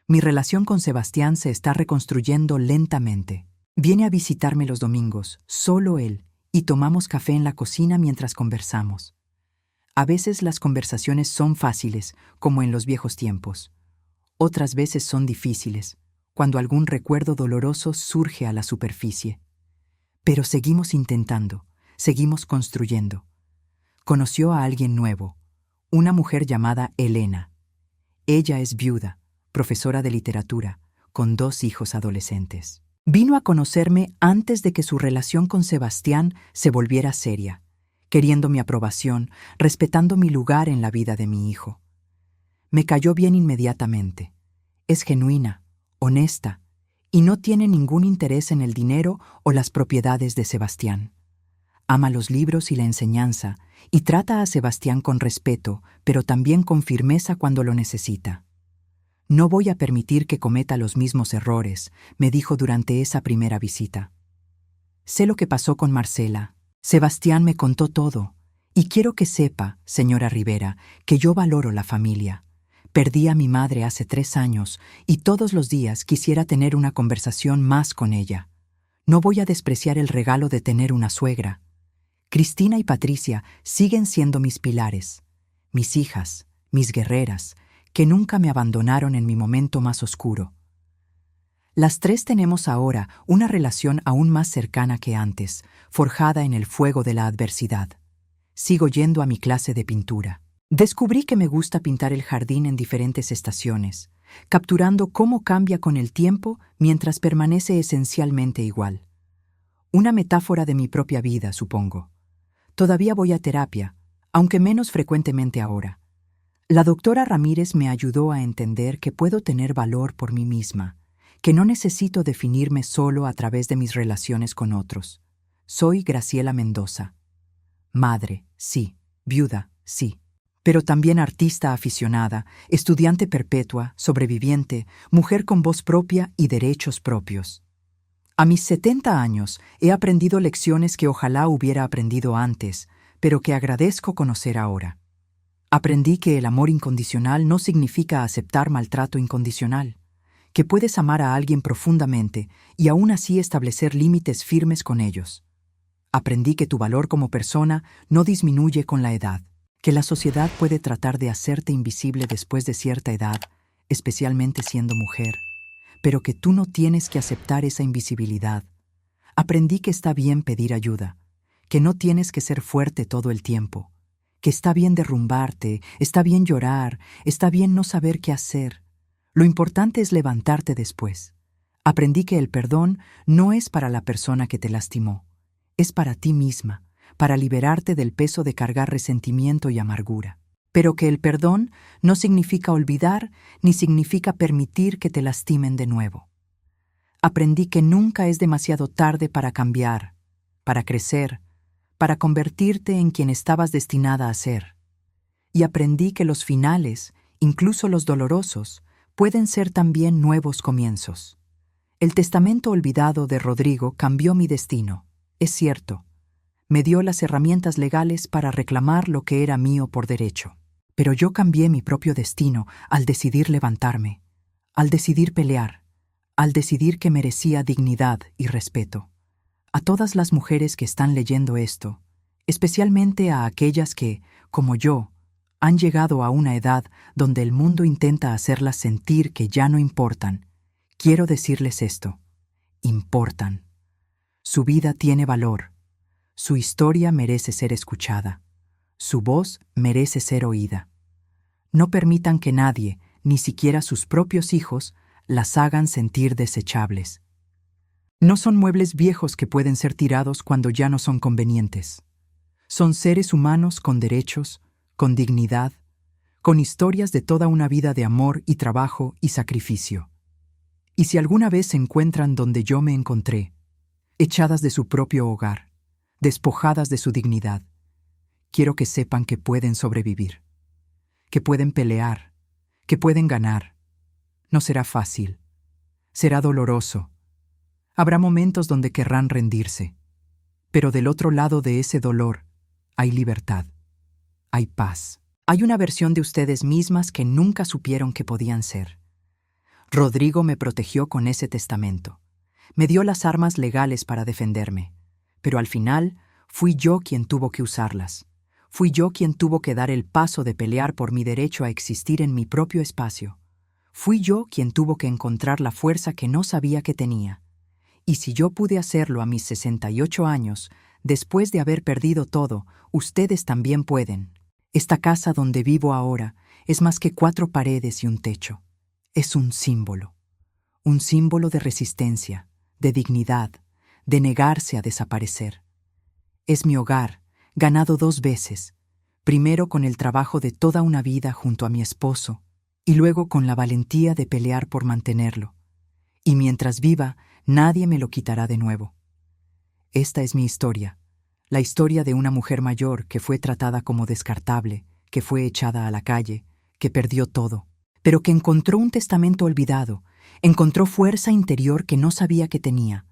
Mi relación con Sebastián se está reconstruyendo lentamente. Viene a visitarme los domingos, solo él, y tomamos café en la cocina mientras conversamos. A veces las conversaciones son fáciles, como en los viejos tiempos. Otras veces son difíciles, cuando algún recuerdo doloroso surge a la superficie. Pero seguimos intentando, seguimos construyendo. Conoció a alguien nuevo, una mujer llamada Elena. Ella es viuda, profesora de literatura, con 2 hijos adolescentes. Vino a conocerme antes de que su relación con Sebastián se volviera seria, queriendo mi aprobación, respetando mi lugar en la vida de mi hijo. Me cayó bien inmediatamente. Es genuina, honesta, y no tiene ningún interés en el dinero o las propiedades de Sebastián. Ama los libros y la enseñanza, y trata a Sebastián con respeto, pero también con firmeza cuando lo necesita. «No voy a permitir que cometa los mismos errores», me dijo durante esa primera visita. «Sé lo que pasó con Marcela. Sebastián me contó todo, y quiero que sepa, señora Rivera, que yo valoro la familia. Perdí a mi madre hace 3 años, y todos los días quisiera tener una conversación más con ella. No voy a despreciar el regalo de tener una suegra. Cristina y Patricia siguen siendo mis pilares, mis hijas, mis guerreras, que nunca me abandonaron en mi momento más oscuro. Las tres tenemos ahora una relación aún más cercana que antes, forjada en el fuego de la adversidad. Sigo yendo a mi clase de pintura. Descubrí que me gusta pintar el jardín en diferentes estaciones, capturando cómo cambia con el tiempo mientras permanece esencialmente igual. Una metáfora de mi propia vida, supongo. Todavía voy a terapia, aunque menos frecuentemente ahora. La doctora Ramírez me ayudó a entender que puedo tener valor por mí misma, que no necesito definirme solo a través de mis relaciones con otros. Soy Graciela Mendoza. Madre, sí. Viuda, sí. Pero también artista aficionada, estudiante perpetua, sobreviviente, mujer con voz propia y derechos propios. A mis 70 años he aprendido lecciones que ojalá hubiera aprendido antes, pero que agradezco conocer ahora. Aprendí que el amor incondicional no significa aceptar maltrato incondicional, que puedes amar a alguien profundamente y aún así establecer límites firmes con ellos. Aprendí que tu valor como persona no disminuye con la edad, que la sociedad puede tratar de hacerte invisible después de cierta edad, especialmente siendo mujer, pero que tú no tienes que aceptar esa invisibilidad. Aprendí que está bien pedir ayuda, que no tienes que ser fuerte todo el tiempo, que está bien derrumbarte, está bien llorar, está bien no saber qué hacer. Lo importante es levantarte después. Aprendí que el perdón no es para la persona que te lastimó, es para ti misma, para liberarte del peso de cargar resentimiento y amargura. Pero que el perdón no significa olvidar ni significa permitir que te lastimen de nuevo. Aprendí que nunca es demasiado tarde para cambiar, para crecer, para convertirte en quien estabas destinada a ser. Y aprendí que los finales, incluso los dolorosos, pueden ser también nuevos comienzos. El testamento olvidado de Rodrigo cambió mi destino, es cierto. Me dio las herramientas legales para reclamar lo que era mío por derecho. Pero yo cambié mi propio destino al decidir levantarme, al decidir pelear, al decidir que merecía dignidad y respeto. A todas las mujeres que están leyendo esto, especialmente a aquellas que, como yo, han llegado a una edad donde el mundo intenta hacerlas sentir que ya no importan, quiero decirles esto: importan. Su vida tiene valor, su historia merece ser escuchada, su voz merece ser oída. No permitan que nadie, ni siquiera sus propios hijos, las hagan sentir desechables. No son muebles viejos que pueden ser tirados cuando ya no son convenientes. Son seres humanos con derechos, con dignidad, con historias de toda una vida de amor y trabajo y sacrificio. Y si alguna vez se encuentran donde yo me encontré, echadas de su propio hogar, despojadas de su dignidad, quiero que sepan que pueden sobrevivir, que pueden pelear, que pueden ganar. No será fácil, será doloroso. Habrá momentos donde querrán rendirse, pero del otro lado de ese dolor hay libertad, hay paz. Hay una versión de ustedes mismas que nunca supieron que podían ser. Rodrigo me protegió con ese testamento. Me dio las armas legales para defenderme, pero al final fui yo quien tuvo que usarlas. Fui yo quien tuvo que dar el paso de pelear por mi derecho a existir en mi propio espacio. Fui yo quien tuvo que encontrar la fuerza que no sabía que tenía. Y si yo pude hacerlo a mis 68 años, después de haber perdido todo, ustedes también pueden. Esta casa donde vivo ahora es más que 4 paredes y un techo. Es un símbolo de resistencia, de dignidad, de negarse a desaparecer. Es mi hogar, ganado 2 veces, primero con el trabajo de toda una vida junto a mi esposo, y luego con la valentía de pelear por mantenerlo. Y mientras viva, nadie me lo quitará de nuevo. Esta es mi historia, la historia de una mujer mayor que fue tratada como descartable, que fue echada a la calle, que perdió todo, pero que encontró un testamento olvidado, encontró fuerza interior que no sabía que tenía,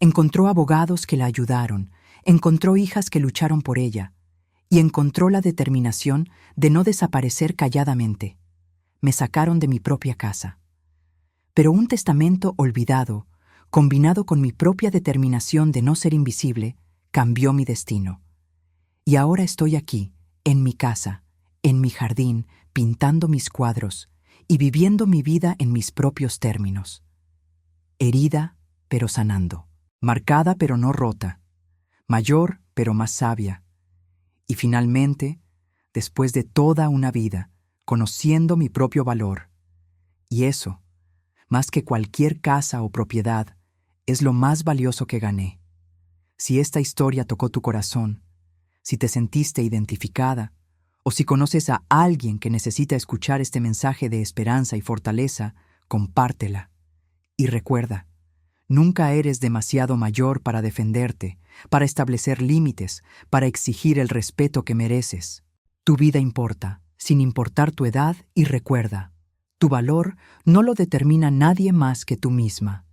encontró abogados que la ayudaron, encontró hijas que lucharon por ella, y encontró la determinación de no desaparecer calladamente. Me sacaron de mi propia casa. Pero un testamento olvidado, combinado con mi propia determinación de no ser invisible, cambió mi destino. Y ahora estoy aquí, en mi casa, en mi jardín, pintando mis cuadros y viviendo mi vida en mis propios términos. herida pero sanando, marcada pero no rota, mayor pero más sabia, y finalmente, después de toda una vida, conociendo mi propio valor. Y eso, más que cualquier casa o propiedad, es lo más valioso que gané. Si esta historia tocó tu corazón, si te sentiste identificada, o si conoces a alguien que necesita escuchar este mensaje de esperanza y fortaleza, compártela. Y recuerda, nunca eres demasiado mayor para defenderte, para establecer límites, para exigir el respeto que mereces. Tu vida importa, sin importar tu edad, y recuerda, tu valor no lo determina nadie más que tú misma.